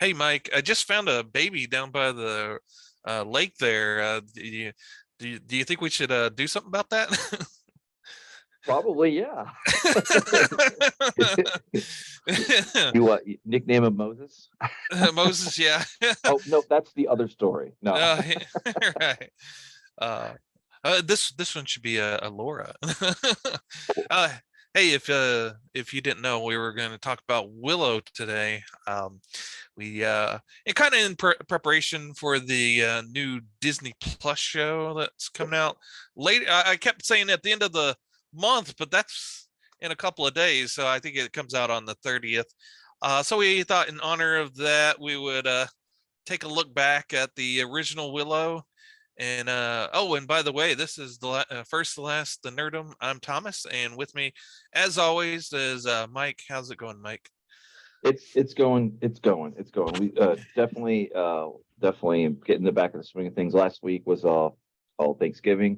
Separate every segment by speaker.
Speaker 1: Hey, Mike, I just found a baby down by the lake there. Do you think we should do something about that?
Speaker 2: Probably, yeah. You nickname him Moses?
Speaker 1: Moses, yeah.
Speaker 2: Oh no, that's the other story. No.
Speaker 1: uh, right. Uh, this one should be a Laura. uh, hey, if you didn't know, we were going to talk about Willow today. We and kind of in preparation for the new Disney Plus show that's coming out late. I kept saying at the end of the month, but that's in a couple of days. So I think it comes out on the 30th. So we thought in honor of that, we would take a look back at the original Willow. And oh, and by the way, this is the first, the last, the Nerdom. I'm Thomas, and with me, as always, is Mike. How's it going, Mike?
Speaker 2: It's going. We definitely getting the back of the swing of things. Last week was all Thanksgiving,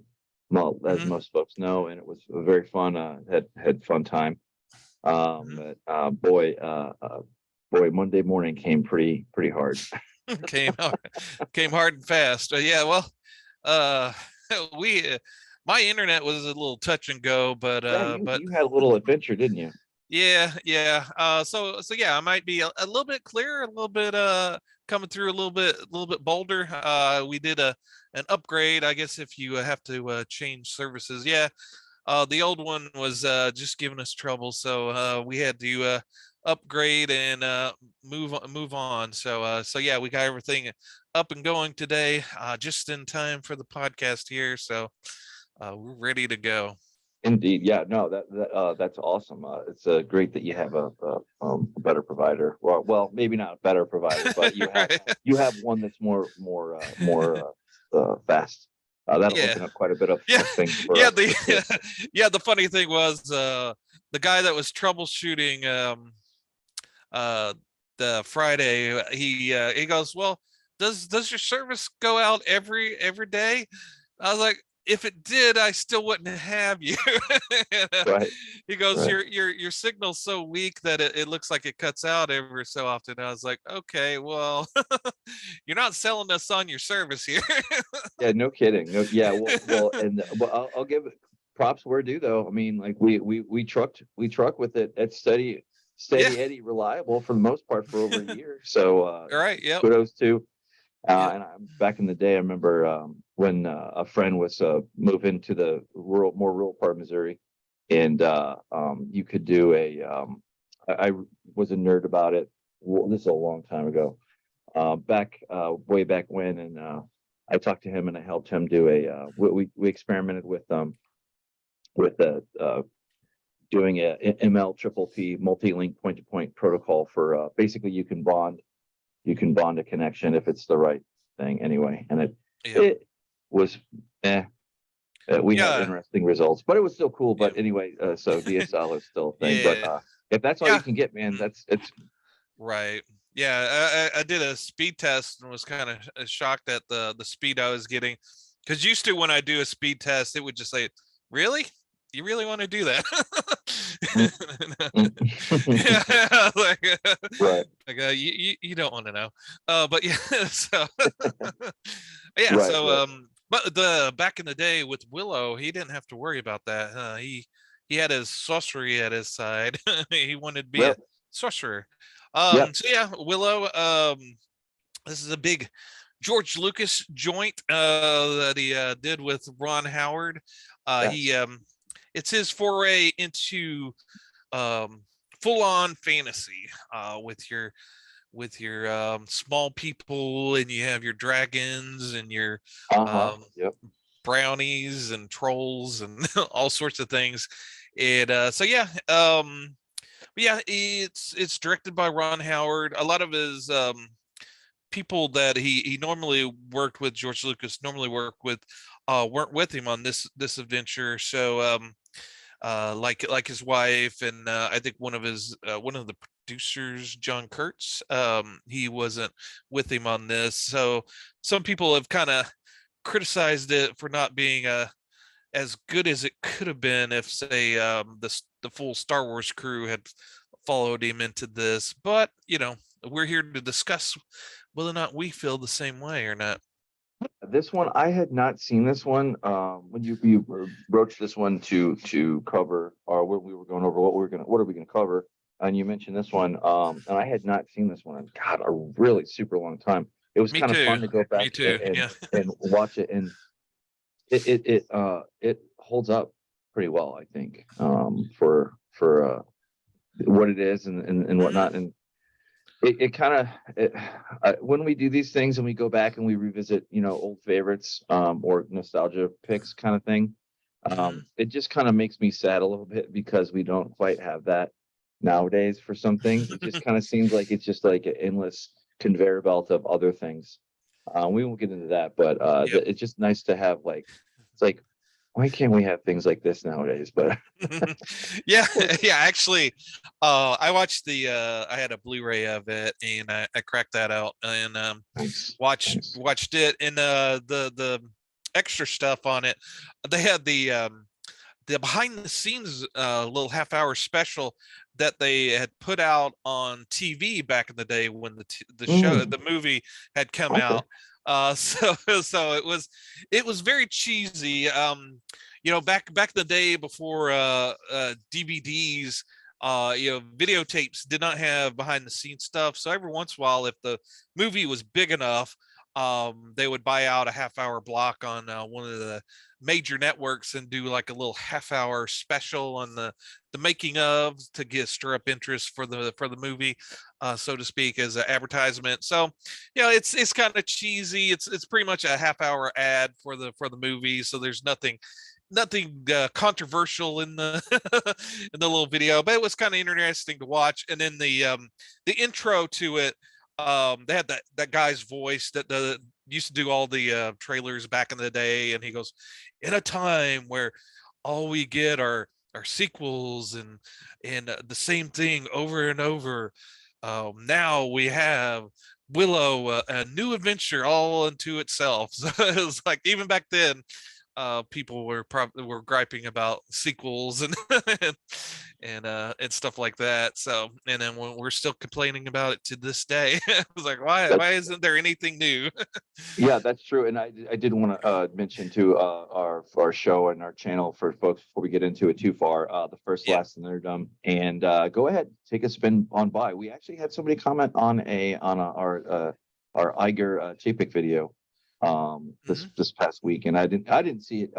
Speaker 2: well, as
Speaker 1: Hmm.
Speaker 2: most folks know, and it was very fun. Had fun time.
Speaker 1: Hmm.
Speaker 2: But boy, Monday morning came pretty hard.
Speaker 1: came hard, came hard and fast. Yeah, well, uh, we my internet was a little touch and go, but
Speaker 2: Yeah, you had a little adventure, didn't you?
Speaker 1: yeah, yeah. So yeah, I might be a little bit clearer, a little bit coming through a little bit bolder. We did an upgrade, I guess, if you have to change services. Yeah, the old one was just giving us trouble, so we had to upgrade and move on. So yeah, we got everything up and going today, just in time for the podcast here. So we're ready to go.
Speaker 2: Indeed, yeah, no, that's awesome. It's great that you have a better provider. Well, maybe not a better provider, but you have
Speaker 1: Right.
Speaker 2: you have one that's more fast. That'll
Speaker 1: Yeah.
Speaker 2: open up quite a bit
Speaker 1: Yeah.
Speaker 2: of things for
Speaker 1: Yeah.
Speaker 2: us for sure.
Speaker 1: Yeah. The funny thing was the guy that was troubleshooting uh, the Friday, he goes, well, does your service go out every day? I was like, if it did, I still wouldn't have you. And,
Speaker 2: Right,
Speaker 1: he goes,
Speaker 2: right.
Speaker 1: your signal's so weak that it looks like it cuts out every so often. I was like, okay, well, you're not selling us on your service here.
Speaker 2: Yeah, no kidding. No, yeah, and I'll give props where due though. I mean, like we truck with it at
Speaker 1: Yeah.
Speaker 2: steady Eddie reliable for the most part for over a year. So
Speaker 1: All right. Yep.
Speaker 2: kudos to.
Speaker 1: Yep.
Speaker 2: Back in the day, I remember when a friend was moving to the more rural part of Missouri, and you could do I was a nerd about it. Well, this is a long time ago, way back when, and I talked to him and I helped him do we experimented with doing a ML triple P multi-link point-to-point protocol for basically you can bond a connection if it's the right thing anyway. And it
Speaker 1: Yep.
Speaker 2: it was eh. We had
Speaker 1: Yeah.
Speaker 2: interesting results, but it was still cool.
Speaker 1: Yeah.
Speaker 2: But anyway, so DSL is still a thing. But
Speaker 1: Yeah.
Speaker 2: if that's all
Speaker 1: Yeah.
Speaker 2: you can get, man,
Speaker 1: Mhm.
Speaker 2: that's it's
Speaker 1: Right. Yeah, I did a speed test and was kind of shocked at the speed I was getting. Because used to when I do a speed test, it would just say, "Really? You really want to do that?"
Speaker 2: mm,
Speaker 1: Yeah,
Speaker 2: right,
Speaker 1: you don't want to know. But yeah, so yeah,
Speaker 2: right,
Speaker 1: so
Speaker 2: right.
Speaker 1: but the back in the day with Willow, he didn't have to worry about that. He had his sorcery at his side. He wanted to be a
Speaker 2: Well,
Speaker 1: sorcerer.
Speaker 2: yep,
Speaker 1: So yeah, Willow. This is a big George Lucas joint that he did with Ron Howard. He
Speaker 2: yes,
Speaker 1: It's his foray into um, full-on fantasy with your small people, and you have your dragons and your
Speaker 2: uh-huh,
Speaker 1: um,
Speaker 2: yep,
Speaker 1: brownies and trolls and all sorts of things. And so yeah, but yeah, it's directed by Ron Howard. A lot of his people that he normally worked with, George Lucas normally worked with, weren't with him on this adventure. So like his wife, and I think one of the producers, John Kurtz, he wasn't with him on this. So some people have kind of criticized it for not being as good as it could have been if, say, the full Star Wars crew had followed him into this. But we're here to discuss whether or not we feel the same way or not.
Speaker 2: This one I had not seen this one. When you broached this one to cover, or when we were going over what are we gonna cover, and you mentioned this one, and I had not seen this one in God a really super long time. It was
Speaker 1: Me
Speaker 2: kind of
Speaker 1: too.
Speaker 2: fun to go
Speaker 1: Me
Speaker 2: back
Speaker 1: too. Yeah.
Speaker 2: and watch it, and it holds up pretty well, I think, for what it is and
Speaker 1: Mhm.
Speaker 2: whatnot, and it kind of when we do these things and we go back and we revisit, old favorites, or nostalgia picks kind of thing,
Speaker 1: Mhm.
Speaker 2: it just kind of makes me sad a little bit because we don't quite have that nowadays for some things. It just kind of seems like it's just like an endless conveyor belt of other things. We won't get into that, but
Speaker 1: Yep.
Speaker 2: it's just nice to have, like, it's like, why can't we have things like this nowadays? But
Speaker 1: Yeah, yeah. Actually, I watched I had a Blu-ray of it, and I cracked that out and
Speaker 2: nice, nice.
Speaker 1: watched it, and the extra stuff on it. They had the behind the scenes little half-hour special that they had put out on TV back in the day when
Speaker 2: Mm,
Speaker 1: the movie had come
Speaker 2: okay.
Speaker 1: out. So it was very cheesy. Back in the day before DVDs, videotapes did not have behind the scenes stuff. So every once in a while, if the movie was big enough, they would buy out a half-hour block on one of the major networks and do like a little half-hour special on the making of to get stir up interest for the movie, so to speak, as an advertisement. So it's kind of cheesy. It's pretty much a half-hour ad for the movie, so there's nothing controversial in the in the little video, but it was kind of interesting to watch. And then the intro to it, they had that guy's voice that used to do all the trailers back in the day, and he goes, in a time where all we get are sequels and the same thing over and over, now we have Willow, a new adventure all unto itself. So it was like, even back then, people were probably were griping about sequels and and stuff like that. So, and then we're still complaining about it to this day. I was like, why
Speaker 2: That's
Speaker 1: isn't there anything new?
Speaker 2: Yeah, that's true. And I did want to mention too, our show and our channel for folks before we get into it too far. The first,
Speaker 1: Yeah.
Speaker 2: last, and Nerdom, and go ahead, take a spin on by. We actually had somebody comment on our Iger Chapek video
Speaker 1: Hmm.
Speaker 2: this past week, and I didn't see it.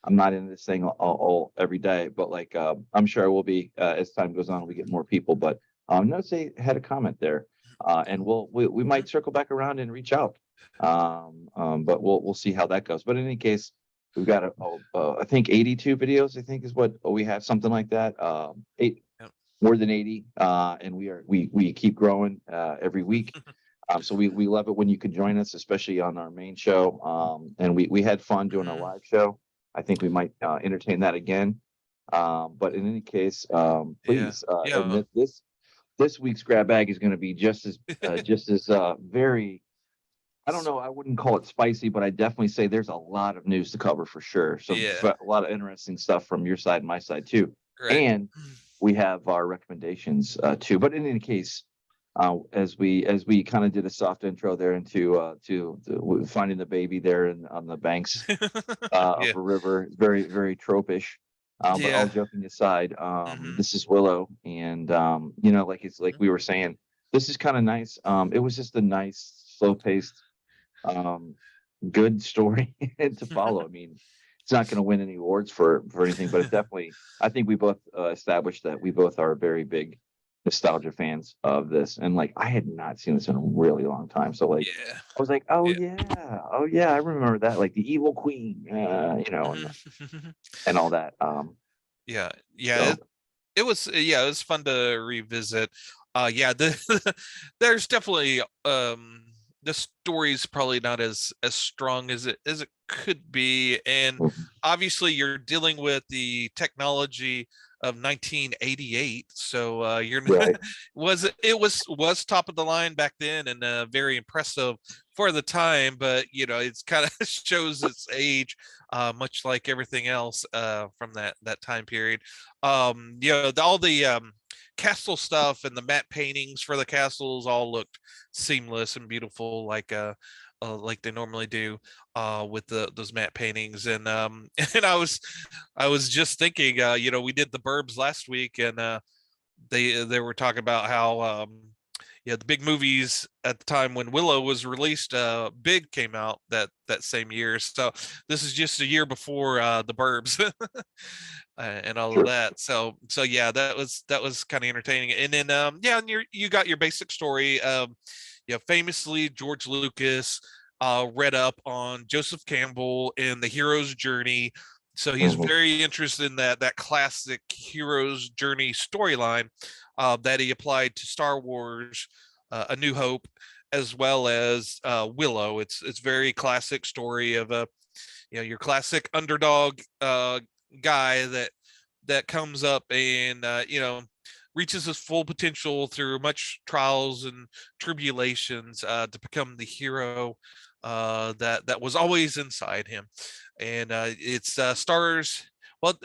Speaker 2: I'm not in this thing all every day, but like I'm sure I will be as time goes on. We get more people, but notice they had a comment there, and we
Speaker 1: Hmm.
Speaker 2: might circle back around and reach out, but we'll see how that goes. But in any case, we've got I think 82 videos. I think is what we have, something like that.
Speaker 1: Yep.
Speaker 2: More than 80, and we keep growing every week. So we love it when you can join us, especially on our main show. And we had fun doing a
Speaker 1: Hmm.
Speaker 2: live show. I think we might entertain that again. But in any case,
Speaker 1: Yeah.
Speaker 2: please, and
Speaker 1: Yeah.
Speaker 2: this week's grab bag is going to be just as very, I don't know, I wouldn't call it spicy, but I definitely say there's a lot of news to cover for sure.
Speaker 1: Yeah.
Speaker 2: A lot of interesting stuff from your side and my side too.
Speaker 1: Right.
Speaker 2: And we have our recommendations too. But in any case, as we kind of did a soft intro there into to finding the baby there on the banks
Speaker 1: Yeah.
Speaker 2: of a river, very very tropish. But all
Speaker 1: Yeah.
Speaker 2: joking aside,
Speaker 1: Hmm.
Speaker 2: this is Willow, and like it's like we were saying, this is kind of nice. It was just a nice, slow paced, um, good story to follow. I mean, it's not going to win any awards for anything, but it definitely. I think we both established that we both are very big nostalgia fans of this, and like I had not seen this in a really long time. So like,
Speaker 1: Yeah.
Speaker 2: I was like, oh yeah, I remember that, like the Evil Queen,
Speaker 1: Mhm.
Speaker 2: and all that.
Speaker 1: Yeah. Yeah.
Speaker 2: So
Speaker 1: It was fun to revisit. Yeah, there's definitely the story's probably not as strong as it could be, and
Speaker 2: mhm,
Speaker 1: obviously you're dealing with the technology of 1988, so you're
Speaker 2: right,
Speaker 1: was top of the line back then, and very impressive for the time, but it's kind of shows its age, much like everything else from that time period. All the castle stuff and the matte paintings for the castles all looked seamless and beautiful, like they normally do with those matte paintings. And and I was just thinking, we did the Burbs last week, and they were talking about how the big movies at the time when Willow was released, Big came out that same year. So this is just a year before the Burbs and all of
Speaker 2: Sure.
Speaker 1: that. So yeah, that was kind of entertaining. And then and you got your basic story. Famously George Lucas read up on Joseph Campbell and the hero's journey. So he's
Speaker 2: Mhm.
Speaker 1: very interested in that classic hero's journey storyline that he applied to Star Wars, A New Hope, as well as Willow. It's very classic story of your classic underdog guy that comes up and reaches his full potential through much trials and tribulations to become the hero that was always inside him. And it's stars. Well,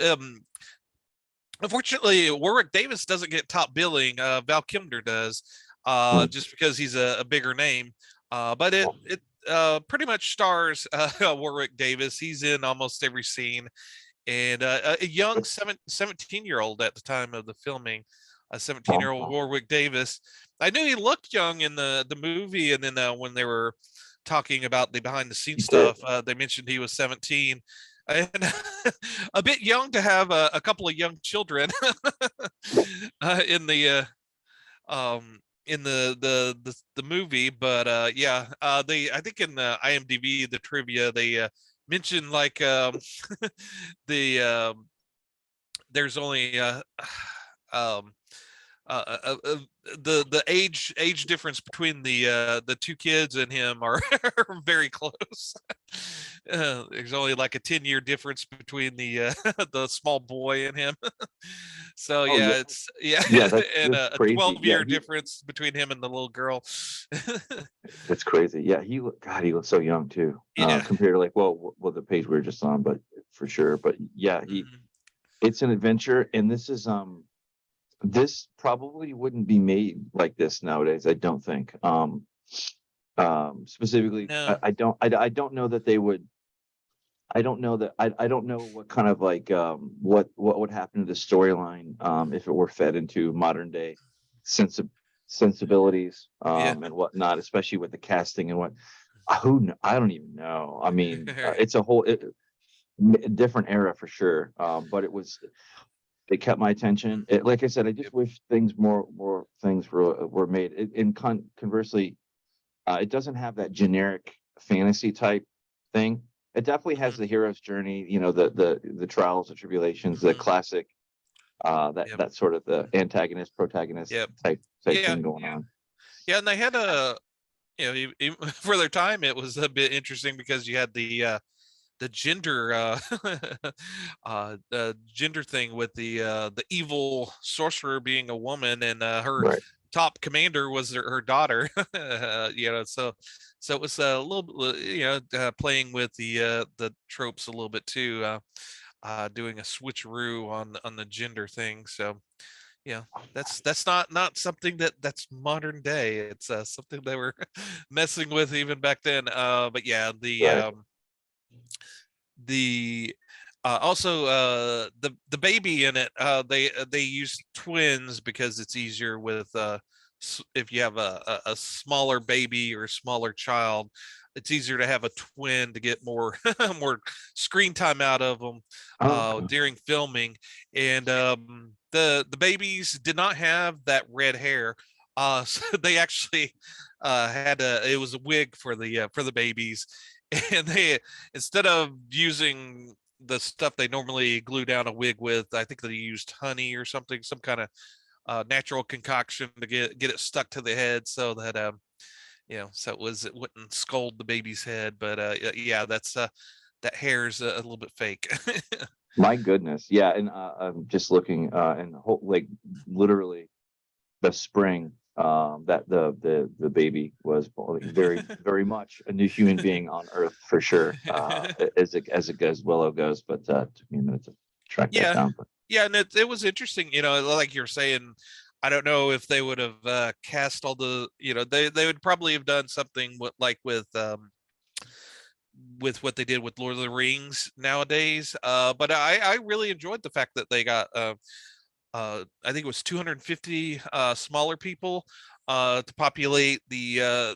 Speaker 1: unfortunately, Warwick Davis doesn't get top billing. Val Kilmer does,
Speaker 2: Mm.
Speaker 1: just because he's a bigger name. But it pretty much stars Warwick Davis. He's in almost every scene, and a young 17-year-old at the time of the filming, a 17-year-old Warwick Davis. I knew he looked young in the movie, and then when they were talking about the behind the scenes
Speaker 2: He did.
Speaker 1: stuff, they mentioned he was 17, and a bit young to have a couple of young children in the the movie. But they, I think in the IMDb, the trivia, they mentioned like the there's only um the age difference between the two kids and him are very close. There's only like a 10-year difference between the the small boy and him. So
Speaker 2: Oh
Speaker 1: yeah,
Speaker 2: yeah,
Speaker 1: it's yeah,
Speaker 2: yeah.
Speaker 1: and
Speaker 2: That's
Speaker 1: a
Speaker 2: crazy.
Speaker 1: 12-year difference between him and the little girl.
Speaker 2: That's crazy. Yeah, God, he looks so young too,
Speaker 1: Yeah.
Speaker 2: compared to like, well, the page we were just on, but for sure. But yeah,
Speaker 1: Mhm.
Speaker 2: it's an adventure, and this probably wouldn't be made like this nowadays. I don't think. Specifically,
Speaker 1: No.
Speaker 2: I don't know that they would. I don't know that I don't know what kind of like what would happen to the storyline if it were fed into modern day sensi- sensibilities
Speaker 1: Yeah.
Speaker 2: and whatnot, especially with the casting and what I don't even know. I mean,
Speaker 1: Right.
Speaker 2: it's a whole different era for sure. But it kept my attention. Like I said, I just
Speaker 1: Yep.
Speaker 2: wish more things were made. Conversely, it doesn't have that generic fantasy type thing. It definitely has
Speaker 1: Mhm.
Speaker 2: the hero's journey, the trials, the tribulations, the
Speaker 1: Mhm.
Speaker 2: classic
Speaker 1: Yep.
Speaker 2: that sort of the antagonist protagonist
Speaker 1: Yep.
Speaker 2: type
Speaker 1: Yeah.
Speaker 2: thing going on.
Speaker 1: Yeah, and they had a for their time it was a bit interesting because you had the gender gender thing with the evil sorcerer being a woman, and her
Speaker 2: Right.
Speaker 1: top commander was her daughter. So it was a little bit, playing with the tropes a little bit too, doing a switcheroo on the gender thing. So yeah, that's not something that's modern day. It's something they were messing with even back then. But yeah,
Speaker 2: Right.
Speaker 1: the also the baby in it, they use twins because it's easier with if you have a smaller baby or a smaller child, it's easier to have a twin to get more more screen time out of them
Speaker 2: Oh, okay.
Speaker 1: during filming. And the babies did not have that red hair, so they actually had it was a wig for the babies. And they, instead of using the stuff they normally glue down a wig with, I think they used honey or something, some kind of natural concoction to get it stuck to the head, so that so it wouldn't scald the baby's head. But yeah, that's that hair's a little bit fake.
Speaker 2: My goodness. Yeah, and I'm just looking and like literally the spring that the baby was born, very much a new human being on Earth for sure. As Willow goes, but it took me a minute to track that
Speaker 1: Yeah,
Speaker 2: down. But
Speaker 1: yeah, and it was interesting, like you're saying. I don't know if they would have cast all the, they would probably have done something with what they did with Lord of the Rings nowadays. But I really enjoyed the fact that they got I think it was 250 smaller people to populate the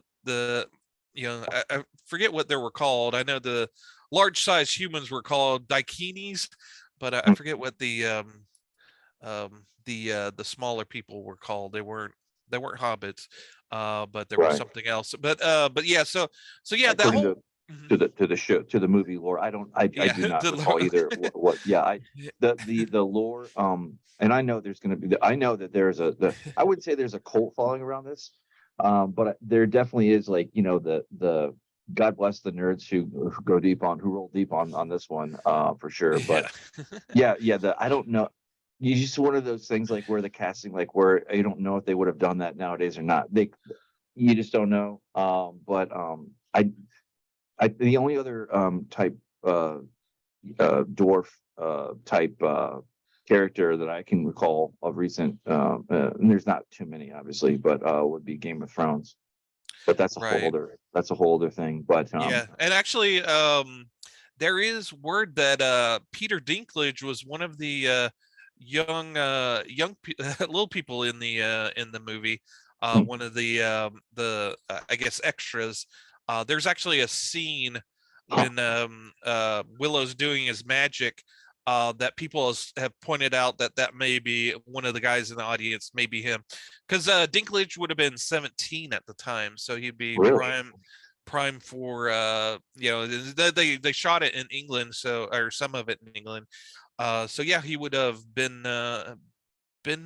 Speaker 1: I forget what they were called. I know the large size humans were called dakinis, but I forget what the smaller people were called. They weren't hobbits, but there was
Speaker 2: Right.
Speaker 1: something else. But yeah, so yeah, that
Speaker 2: According to
Speaker 1: whole Mhm.
Speaker 2: to the show, to the movie lore. I
Speaker 1: Yeah,
Speaker 2: do not recall either what yeah, the lore, and I know there's going to be I know that there's I wouldn't say there's a cult following around this. But there definitely is, like, the God bless the nerds who go deep who roll deep on this one, for sure. But
Speaker 1: yeah,
Speaker 2: yeah, I don't know. You just one of those things, like, where the casting, like, where you don't know if they would have done that nowadays or not. You just don't know. But the only other type dwarf type character that I can recall of recent, and there's not too many, obviously, but would be Game of Thrones. But
Speaker 1: right.
Speaker 2: that's a whole other thing. But
Speaker 1: Yeah, and actually, there is word that Peter Dinklage was one of the little people in the movie. One of the I guess extras. There's actually a scene when Willow's doing his magic that people have pointed out that may be one of the guys in the audience, maybe him, because Dinklage would have been 17 at the time, so he'd be
Speaker 2: really,
Speaker 1: prime for they shot it in England, so or some of it in England. So yeah, he would have been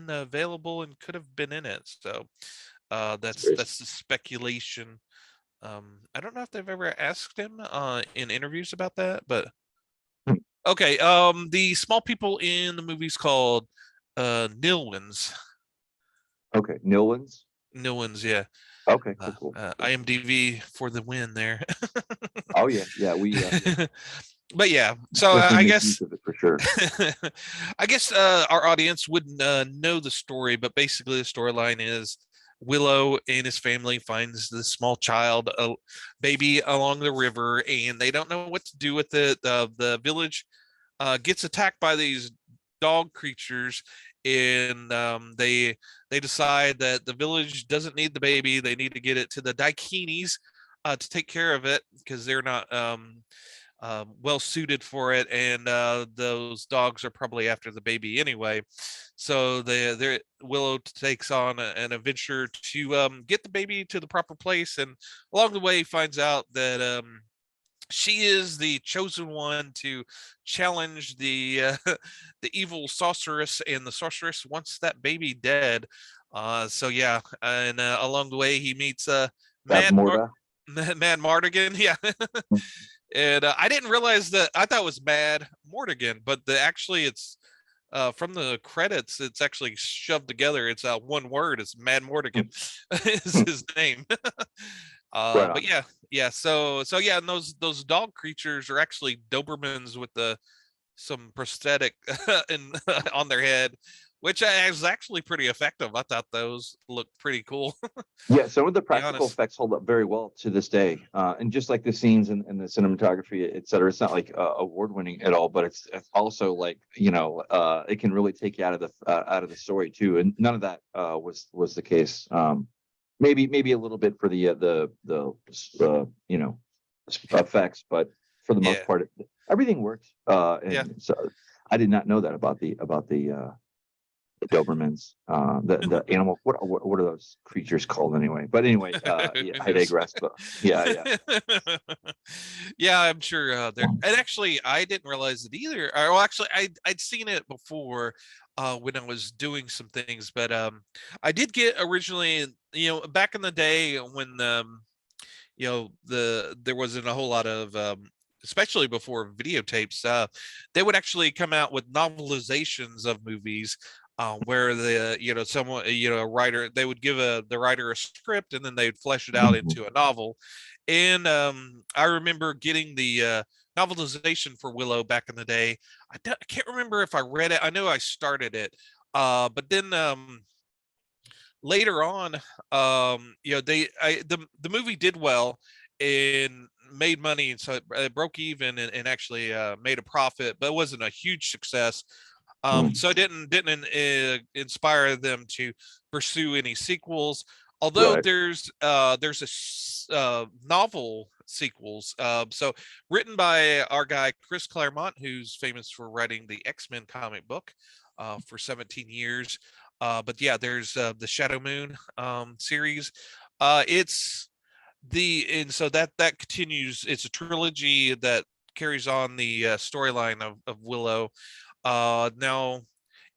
Speaker 1: available and could have been in it. So that's the speculation. I don't know if they've ever asked him in interviews about that, but okay. The small people in the movie's called Nilwins.
Speaker 2: okay, Nilwins.
Speaker 1: Nilwins, yeah.
Speaker 2: Okay, cool.
Speaker 1: IMDb for the win there.
Speaker 2: Oh yeah,
Speaker 1: But yeah, so
Speaker 2: definitely
Speaker 1: I
Speaker 2: make use
Speaker 1: guess
Speaker 2: of it for sure.
Speaker 1: I guess our audience wouldn't know the story, but basically the storyline is Willow and his family finds this small child, a baby along the river, and they don't know what to do with it. The village gets attacked by these dog creatures, and they decide that the village doesn't need the baby. They need to get it to the Daikinis to take care of it because they're not well suited for it, and those dogs are probably after the baby anyway. So Willow takes on an adventure to get the baby to the proper place, and along the way finds out that she is the chosen one to challenge the evil sorceress, and the sorceress wants that baby dead. So yeah, and along the way he meets
Speaker 2: That
Speaker 1: Mad Mar-
Speaker 2: Morta.
Speaker 1: Mad Mardigan, yeah. And I didn't realize that. I thought it was Mad Mortigan, but actually it's from the credits. It's actually shoved together. It's one word. It's Mad Mortigan is his name.
Speaker 2: Right
Speaker 1: But
Speaker 2: on.
Speaker 1: yeah. So yeah, and those dog creatures are actually Dobermans with some prosthetic in on their head, which is actually pretty effective. I thought those looked pretty cool. To
Speaker 2: Yeah, some of the
Speaker 1: be
Speaker 2: practical
Speaker 1: honest.
Speaker 2: effects hold up very well to this day, and just like the scenes and the cinematography, et cetera. It's not like award winning at all, but it's also, like, it can really take you out of the story too. And none of that was the case. Maybe a little bit for effects, but for the most
Speaker 1: Yeah.
Speaker 2: part, everything worked.
Speaker 1: Yeah.
Speaker 2: And so I did not know that about the Dobermans, the animal. What are those creatures called anyway? But anyway, yeah,
Speaker 1: Who
Speaker 2: I
Speaker 1: knows?
Speaker 2: digress. But yeah.
Speaker 1: Yeah, I'm sure there. And actually, I didn't realize it either. Well, actually, I'd seen it before when I was doing some things, but I did get originally, back in the day when there wasn't a whole lot of especially before videotapes, they would actually come out with novelizations of movies, where someone, a writer, they would give the writer a script, and then they'd flesh it out
Speaker 2: Mhm.
Speaker 1: into a novel. And I remember getting the novelization for Willow back in the day. I can't remember if I read it. I know I started it, but then later on, the movie did well and made money, so it broke even and actually made a profit, but it wasn't a huge success. So it didn't inspire them to pursue any sequels. Although
Speaker 2: Right.
Speaker 1: there's novel sequels, so written by our guy Chris Claremont, who's famous for writing the X-Men comic book for 17 years. But yeah, there's the Shadow Moon series. It's and so that continues. It's a trilogy that carries on the storyline of Willow. Now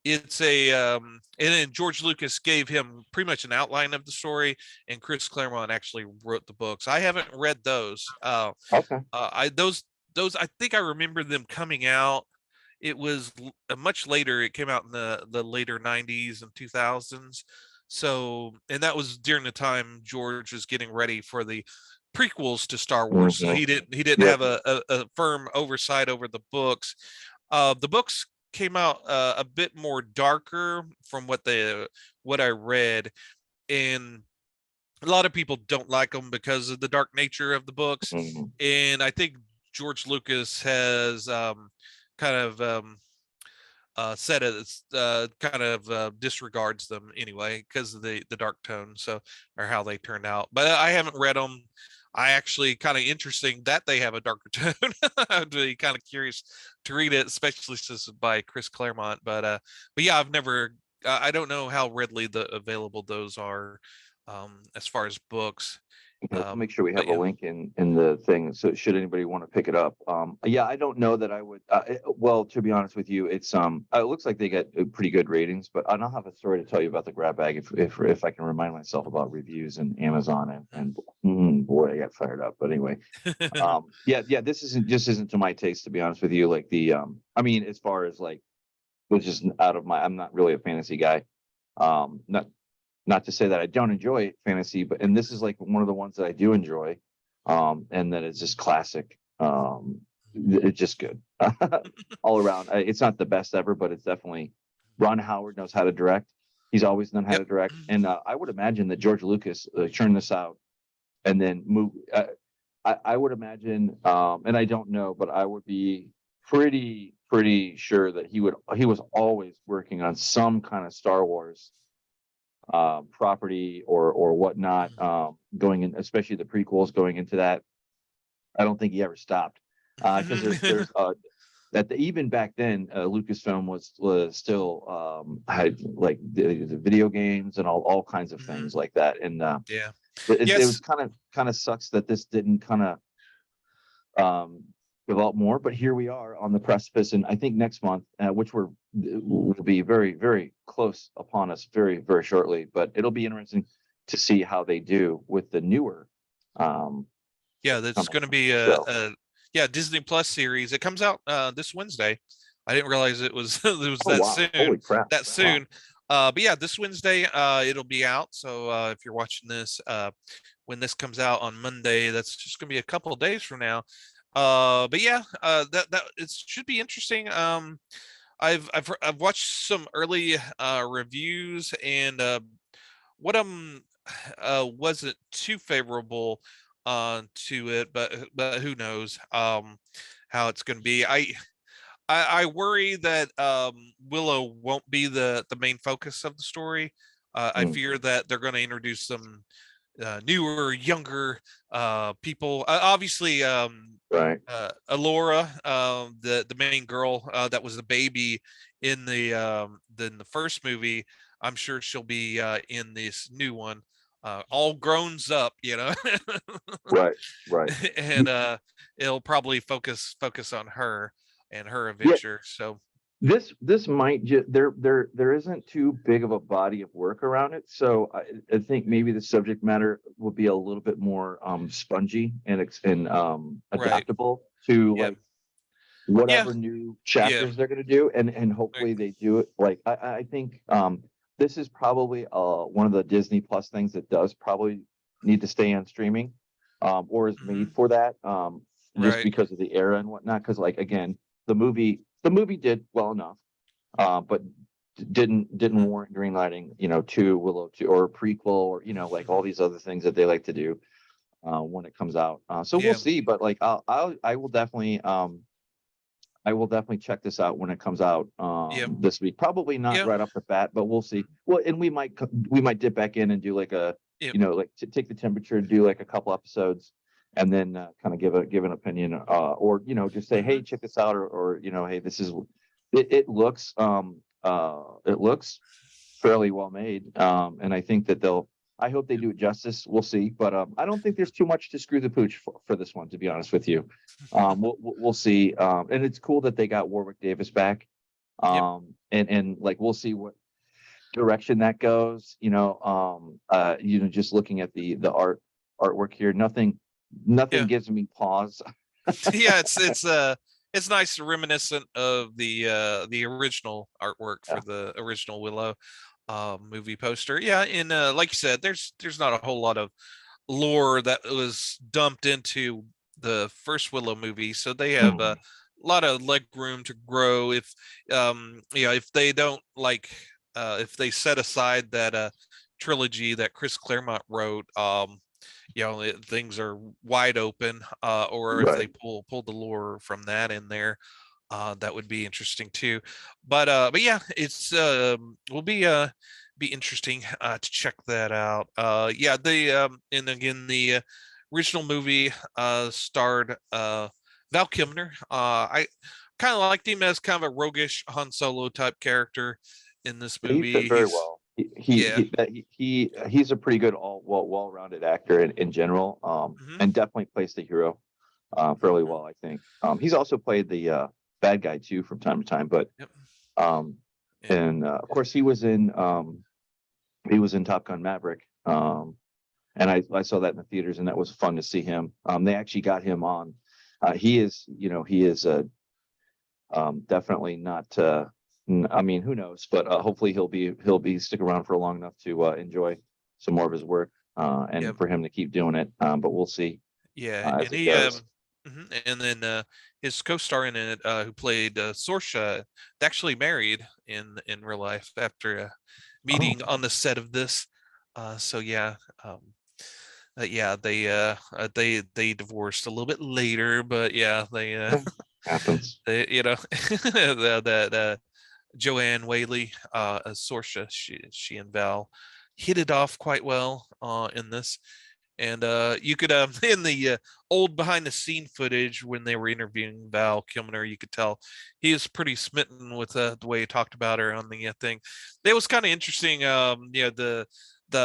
Speaker 1: it's and then George Lucas gave him pretty much an outline of the story, and Chris Claremont actually wrote the books. I haven't read those.
Speaker 2: Okay.
Speaker 1: I those I think I remember them coming out. It was much later. It came out in the later 90s and 2000s. So, and that was during the time George was getting ready for the prequels to Star Wars. So
Speaker 2: Mhm.
Speaker 1: he didn't
Speaker 2: Yep.
Speaker 1: have a firm oversight over the books. The books came out a bit more darker from what I read, and a lot of people don't like them because of the dark nature of the books.
Speaker 2: Mhm.
Speaker 1: And I think George Lucas has kind of said it kind of disregards them anyway because of the dark tone, so, or how they turned out. But I haven't read them. I actually kind of interesting that they have a darker tone. I'd be kind of curious to read it, especially since it's by Chris Claremont. But yeah, I've never. I don't know how readily the available those are, as far as books.
Speaker 2: Okay, we'll make sure we
Speaker 1: But
Speaker 2: have a
Speaker 1: yeah.
Speaker 2: link in the thing. So should anybody want to pick it up? Yeah, I don't know that I would. Well, to be honest with you, it looks like they get pretty good ratings, but I don't have a story to tell you about the grab bag if I can remind myself about reviews and Amazon and boy, I got fired up. But anyway, yeah, this isn't to my taste, to be honest with you. Like I mean, as far as like, was just out of my. I'm not really a fantasy guy. Not to say that I don't enjoy fantasy, but and this is like one of the ones that I do enjoy, and that it's just classic. It's just good all around. It's not the best ever, but it's definitely. Ron Howard knows how to direct. He's always known how
Speaker 1: Yep.
Speaker 2: to direct, and I would imagine that George Lucas churned this out and then move. I would imagine, and I don't know, but I would be pretty sure that he was always working on some kind of Star Wars property or whatnot, going in, especially the prequels going into that. I don't think he ever stopped because there's even back then Lucasfilm was still had like the video games and all kinds of things like that, and
Speaker 1: Yeah.
Speaker 2: it was
Speaker 1: Yes.
Speaker 2: kind of sucks that this didn't kind of um, develop more. But here we are on the precipice, and I think next month, which will be very very close upon us very very shortly. But it'll be interesting to see how they do with the newer. Um,
Speaker 1: Yeah, that's
Speaker 2: coming.
Speaker 1: going to be
Speaker 2: So,
Speaker 1: yeah, Disney Plus series. It comes out this Wednesday. I didn't realize it was it was
Speaker 2: oh wow, holy crap!
Speaker 1: that
Speaker 2: Wow.
Speaker 1: soon. But yeah, this Wednesday it'll be out. So if you're watching this when this comes out on Monday, that's just going to be a couple of days from now. But yeah, that it should be interesting. I've watched some early reviews, and what wasn't too favorable to it, but who knows how it's going to be. I worry that Willow won't be the main focus of the story. I
Speaker 2: Mm,
Speaker 1: fear that they're going to introduce some newer, younger people. Obviously,
Speaker 2: right.
Speaker 1: Alora, the main girl that was the baby in the first movie. I'm sure she'll be in this new one, all grown up,
Speaker 2: Right. Right.
Speaker 1: and it'll probably focus on her and her
Speaker 2: Yeah.
Speaker 1: adventure. So
Speaker 2: This might just there isn't too big of a body of work around it, so I think maybe the subject matter will be a little bit more spongy and
Speaker 1: right,
Speaker 2: adaptable to
Speaker 1: yeah,
Speaker 2: like
Speaker 1: yeah,
Speaker 2: whatever new
Speaker 1: yeah,
Speaker 2: chapters they're going to do, and
Speaker 1: right.
Speaker 2: hopefully they do it like I think this is probably one of the Disney Plus things that does probably need to stay on streaming, or is made
Speaker 1: Mhm.
Speaker 2: for that, just
Speaker 1: Right.
Speaker 2: because of the era and whatnot, because like again the movie did well enough, but didn't warrant greenlighting, to Willow 2 or a prequel or like all these other things that they like to do when it comes out. So we'll
Speaker 1: Yeah.
Speaker 2: see, but like I will definitely check this out when it comes out
Speaker 1: Yeah.
Speaker 2: this week. Probably not
Speaker 1: Yeah.
Speaker 2: right off the bat, but we'll see. Well, and we might dip back in and do like a
Speaker 1: Yeah.
Speaker 2: like to take the temperature, do like a couple episodes, and then kind of give an opinion, or just say, hey, check this out, or hey, this is it looks fairly well made, and I think that I hope they do it justice. We'll see, but I don't think there's too much to screw the pooch for this one, to be honest with you. We'll see, and it's cool that they got Warwick Davis back,
Speaker 1: Yep.
Speaker 2: and like we'll see what direction that goes. Just looking at the artwork here, nothing
Speaker 1: Yeah.
Speaker 2: gives me pause.
Speaker 1: Yeah, it's nice, reminiscent of the original artwork for the original Willow movie poster. Yeah, and like you said, there's not a whole lot of lore that was dumped into the first Willow movie, so they have a lot of leg room to grow. If if they don't if they set aside that trilogy that Chris Claremont wrote, things are wide open, or if they
Speaker 2: Right.
Speaker 1: pull the lore from that in there, that would be interesting too. But yeah, it's will be interesting to check that out. Yeah, and again, the original movie starred Val Kilmer. I kind of liked him as kind of a roguish Han Solo type character in this
Speaker 2: He fit
Speaker 1: movie.
Speaker 2: very well.
Speaker 1: Yeah.
Speaker 2: He's a pretty good well-rounded actor in general,
Speaker 1: Hmm.
Speaker 2: and definitely plays the hero fairly well, I think. He's also played the bad guy too from time to time, but
Speaker 1: Yep.
Speaker 2: um,
Speaker 1: Yeah.
Speaker 2: and of course he was in Top Gun Maverick, and I saw that in the theaters, and that was fun to see him. They actually got him on. He is definitely not. I mean, who knows? But hopefully he'll be stick around for long enough to enjoy some more of his work, and
Speaker 1: Yep.
Speaker 2: for him to keep doing it. But we'll see
Speaker 1: Yeah,
Speaker 2: as
Speaker 1: and
Speaker 2: it goes.
Speaker 1: and then his co-star in it, who played Sorsha, actually married in real life after
Speaker 2: Oh,
Speaker 1: meeting on the set of this. So yeah, yeah, they divorced a little bit later, but yeah,
Speaker 2: happens.
Speaker 1: they that Joanne Whalley, as Sorsha, she and Val hit it off quite well in this. And you could in the old behind the scene footage when they were interviewing Val Kilmer, you could tell he is pretty smitten with the way he talked about her on the thing. It was kind of interesting. The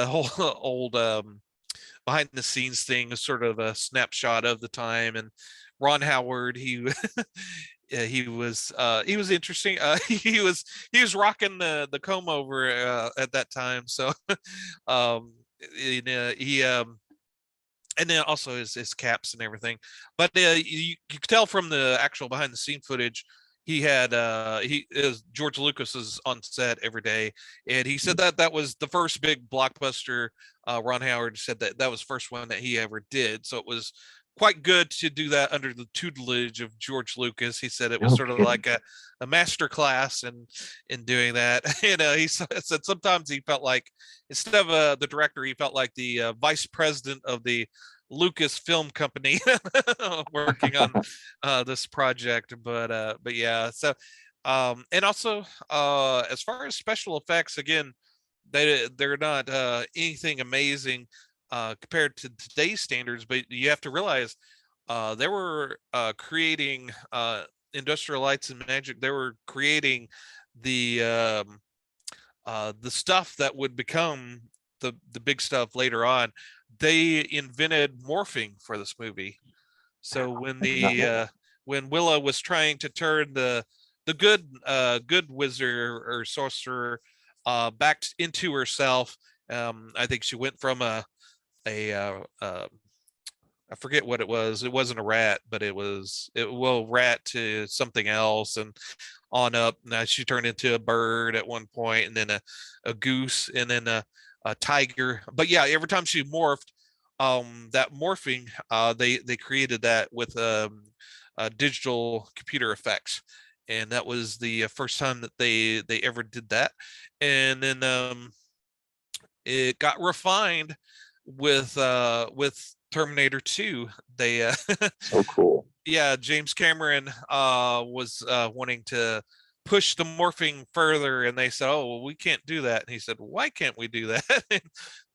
Speaker 1: whole old behind the scenes thing is sort of a snapshot of the time. And Ron Howard, he was interesting. He was rocking the comb over at that time. So um, he and then also his caps and everything. But you could tell from the actual behind the scene footage, he had he is George Lucas is on set every day, and he said that was the first big blockbuster. Ron Howard said that was the first one that he ever did, so it was quite good to do that under the tutelage of George Lucas. He said it was
Speaker 2: No
Speaker 1: sort of
Speaker 2: kidding.
Speaker 1: like a master class in doing that. And he said sometimes he felt like instead of the director, he felt like the vice president of the Lucas Film Company working on this project. But yeah, so and also as far as special effects, again, they're not anything amazing compared to today's standards, but you have to realize they were creating industrial lights and magic. They were creating the the stuff that would become the big stuff later on. They invented morphing for this movie. So
Speaker 2: I did not know that.
Speaker 1: when Willow was trying to turn the good wizard or sorcerer back into herself, I think she went from a I forget what it was. It wasn't a rat, but rat to something else, and on up. Now she turned into a bird at one point, and then a goose, and then a tiger. But yeah, every time she morphed, that morphing, they created that with digital computer effects, and that was the first time that they ever did that. And then it got refined with Terminator 2. They
Speaker 2: So cool.
Speaker 1: yeah, James Cameron was wanting to push the morphing further, and they said, "Oh, well, we can't do that." And he said, "Why can't we do that?" And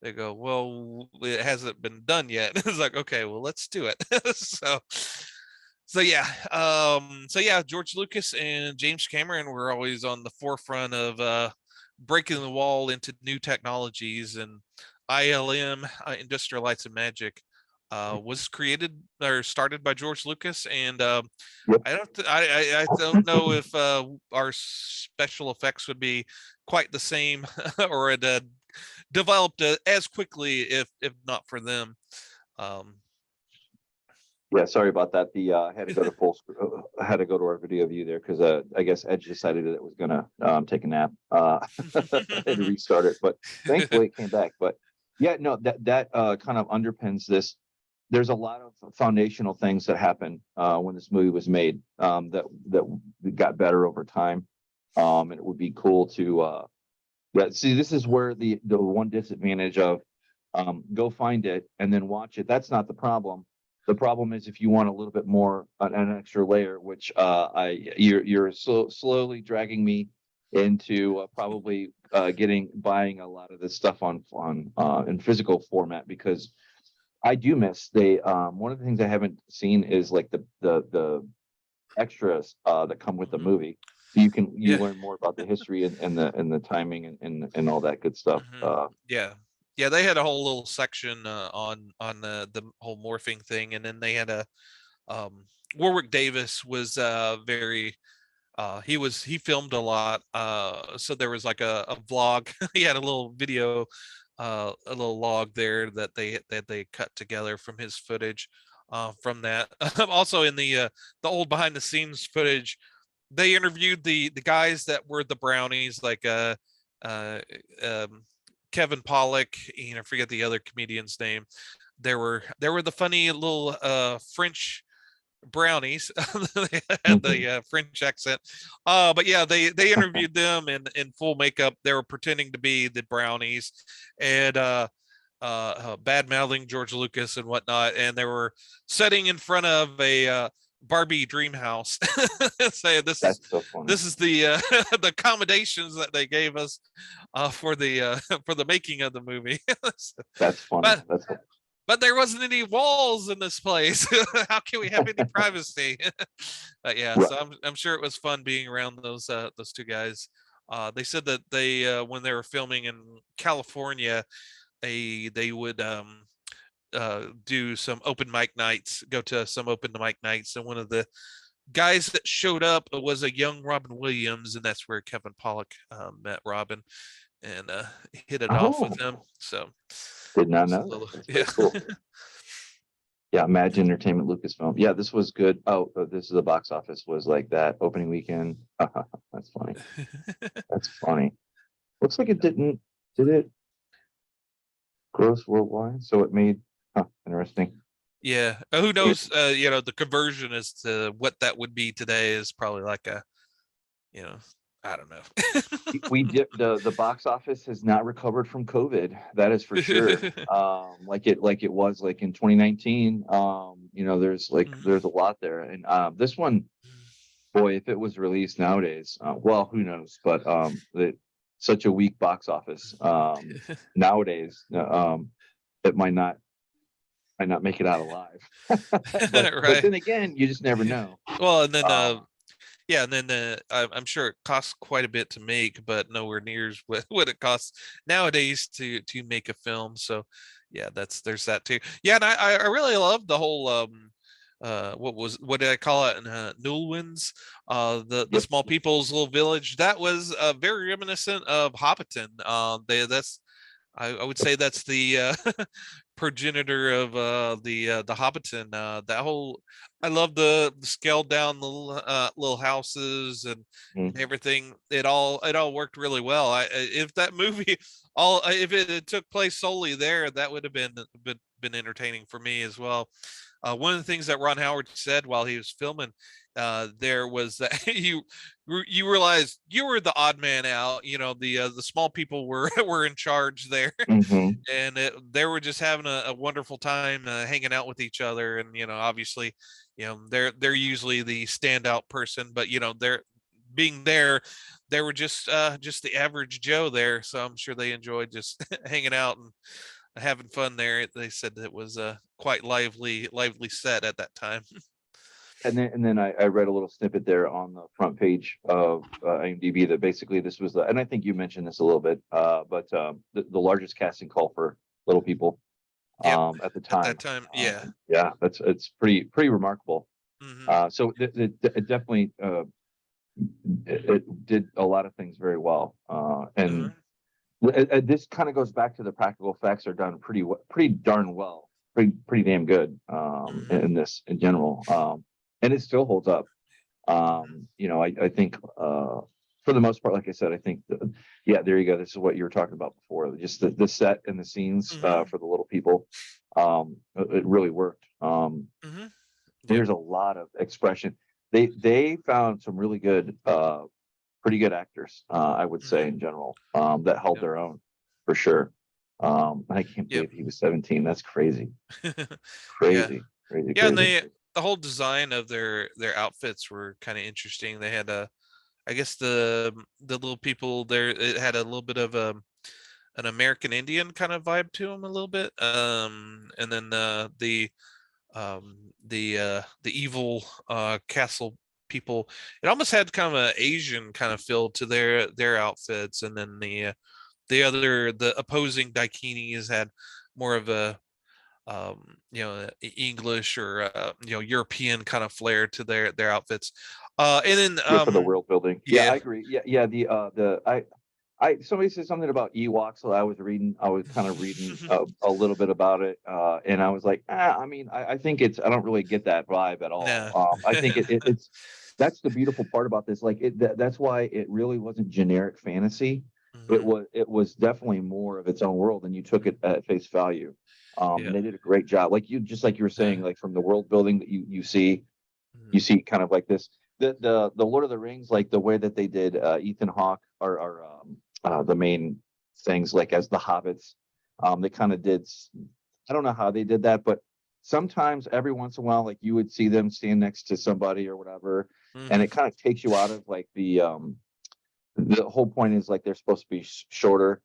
Speaker 1: they go, "Well, it hasn't been done yet." It's like, okay, well, let's do it. So yeah, George Lucas and James Cameron were always on the forefront of breaking the wall into new technologies, and ILM, Industrial Lights and Magic, was created or started by George Lucas, and
Speaker 2: Yep.
Speaker 1: I don't know if our special effects would be quite the same or it developed as quickly if not for them. Um,
Speaker 2: Yeah, sorry about that. The I had to go to I had to go to our video view there because I guess Edge decided that it was gonna take a nap. I had to restart it, but thankfully it came back. But yeah, no, that kind of underpins this. There's a lot of foundational things that happened when this movie was made that got better over time. And it would be cool to see. This is where the one disadvantage of go find it and then watch it. That's not the problem. The problem is if you want a little bit more, an extra layer, which you're slowly dragging me into probably buying a lot of this stuff on in physical format, because I do miss one of the things I haven't seen is like the extras that come with the movie. So you
Speaker 1: yeah.
Speaker 2: learn more about the history and the timing and all that good stuff.
Speaker 1: Yeah. Yeah, they had a whole little section on the whole morphing thing, and then they had a Warwick Davis was very he filmed a lot, so there was like a vlog. He had a little video, a little log there that they cut together from his footage from that. Also in the old behind the scenes footage, they interviewed the guys that were the brownies, like uh um Kevin Pollock, I forget the other comedian's name. There were the funny little French brownies. They had
Speaker 2: Mhm.
Speaker 1: the French accent. But yeah, they interviewed them in full makeup. They were pretending to be the brownies, and bad mouthing George Lucas and whatnot. And they were sitting in front of a Barbie dream house, saying
Speaker 2: That's so funny.
Speaker 1: this is the the accommodations that they gave us for the making of the movie.
Speaker 2: That's funny.
Speaker 1: but but there wasn't any walls in this place. How can we have any privacy? But yeah,
Speaker 2: Right.
Speaker 1: so I'm sure it was fun being around those two guys. They said that they when they were filming in California, they would do some open mic nights, go to some open mic nights, and one of the guys that showed up was a young Robin Williams, and that's where Kevin Pollock met Robin and hit it off with
Speaker 2: Oh,
Speaker 1: him. So
Speaker 2: did not
Speaker 1: just a
Speaker 2: know that.
Speaker 1: little,
Speaker 2: That's
Speaker 1: yeah.
Speaker 2: very cool. Yeah, Imagine Entertainment, Lucasfilm. Yeah, this was good. Oh, this is the box office was like that opening weekend. That's funny. That's funny. Looks like it didn't. Did it gross worldwide? So it made. Interesting.
Speaker 1: Yeah, who knows? The conversion as to what that would be today is probably like a, you know, I don't
Speaker 2: We did the box office has not recovered from COVID. That is for sure.
Speaker 1: know.
Speaker 2: Like it was like in 2019. There's a lot there, and this one, boy, if it was released nowadays, well, who knows? But such a weak box office nowadays, it might not make it out alive. But
Speaker 1: Right.
Speaker 2: then again, you just never know.
Speaker 1: Well, and then
Speaker 2: Um,
Speaker 1: yeah, and then I'm sure it costs quite a bit to make, but nowhere near what it costs nowadays to make a film. So yeah, there's that too. Yeah, and I really love the whole what did I call it in Newlands, the
Speaker 2: yep.
Speaker 1: small people's little village. That was very reminiscent of Hobbiton. I would say that's the progenitor of the Hobbiton. That whole I love the scaled down little houses and
Speaker 2: Mhm.
Speaker 1: everything. It all worked really well. If that movie all if it took place solely there, that would have been entertaining for me as well. One of the things that Ron Howard said while he was filming there was that you realized you were the odd man out. The small people were in charge there,
Speaker 2: Hmm.
Speaker 1: and they were just having a wonderful time hanging out with each other. And obviously, they're usually the standout person, but they're being there. They were just the average Joe there, so I'm sure they enjoyed just hanging out and having fun there. They said it was a quite lively set at that time.
Speaker 2: And then I read a little snippet there on the front page of IMDb that basically this was and I think you mentioned this a little bit, but the largest casting call for Little People
Speaker 1: Yep,
Speaker 2: at the
Speaker 1: at
Speaker 2: time.
Speaker 1: that time, yeah.
Speaker 2: Yeah, it's pretty remarkable.
Speaker 1: Hmm.
Speaker 2: So it definitely it did a lot of things very well, and this kind of goes back to the practical effects are done pretty darn well, pretty damn good in this in general, and it still holds up. I think for the most part, like I said, I think yeah, there you go. This is what you were talking about before. Just the set and the scenes
Speaker 1: Hmm.
Speaker 2: for the Little People, it really worked.
Speaker 1: Hmm. Yep.
Speaker 2: There's a lot of expression. They found some really good, pretty good actors, I would say
Speaker 1: Hmm.
Speaker 2: in general, that held
Speaker 1: Yep.
Speaker 2: their own for sure. I can't
Speaker 1: Yep.
Speaker 2: believe he was 17. That's crazy,
Speaker 1: Yeah.
Speaker 2: crazy, crazy,
Speaker 1: Yeah, and
Speaker 2: crazy.
Speaker 1: the whole design of their outfits were kind of interesting. They had I guess the Little People there, it had a little bit of an American Indian kind of vibe to them a little bit. And then the evil castle people, it almost had kind of an Asian kind of feel to their outfits. And then the opposing Daikinis had more of a English or European kind of flair to their outfits. And then
Speaker 2: Yeah, for the world building. Yeah,
Speaker 1: yeah.
Speaker 2: I agree. Yeah, yeah. I somebody said something about Ewoks, so I was kind of reading a little bit about it, and I was like, I mean, I think I don't really get that vibe at all.
Speaker 1: No.
Speaker 2: I think it's that's the beautiful part about this. Like that's why it really wasn't generic fantasy.
Speaker 1: Hmm.
Speaker 2: It was definitely more of its own world, and you took it at face value.
Speaker 1: Yeah.
Speaker 2: And they did a great job. Like you were
Speaker 1: Uh,
Speaker 2: saying, like from the world building that you
Speaker 1: mhm.
Speaker 2: see kind of like this the Lord of the Rings, like the way that they did Ethan Hawke or the main things like as the hobbits. They kind of did. I don't know how they did that, but sometimes every once in a while, like you would see them stand next to somebody or whatever, and
Speaker 1: Mhm.
Speaker 2: it kind of takes you out of like the whole point is like they're supposed to be shorter,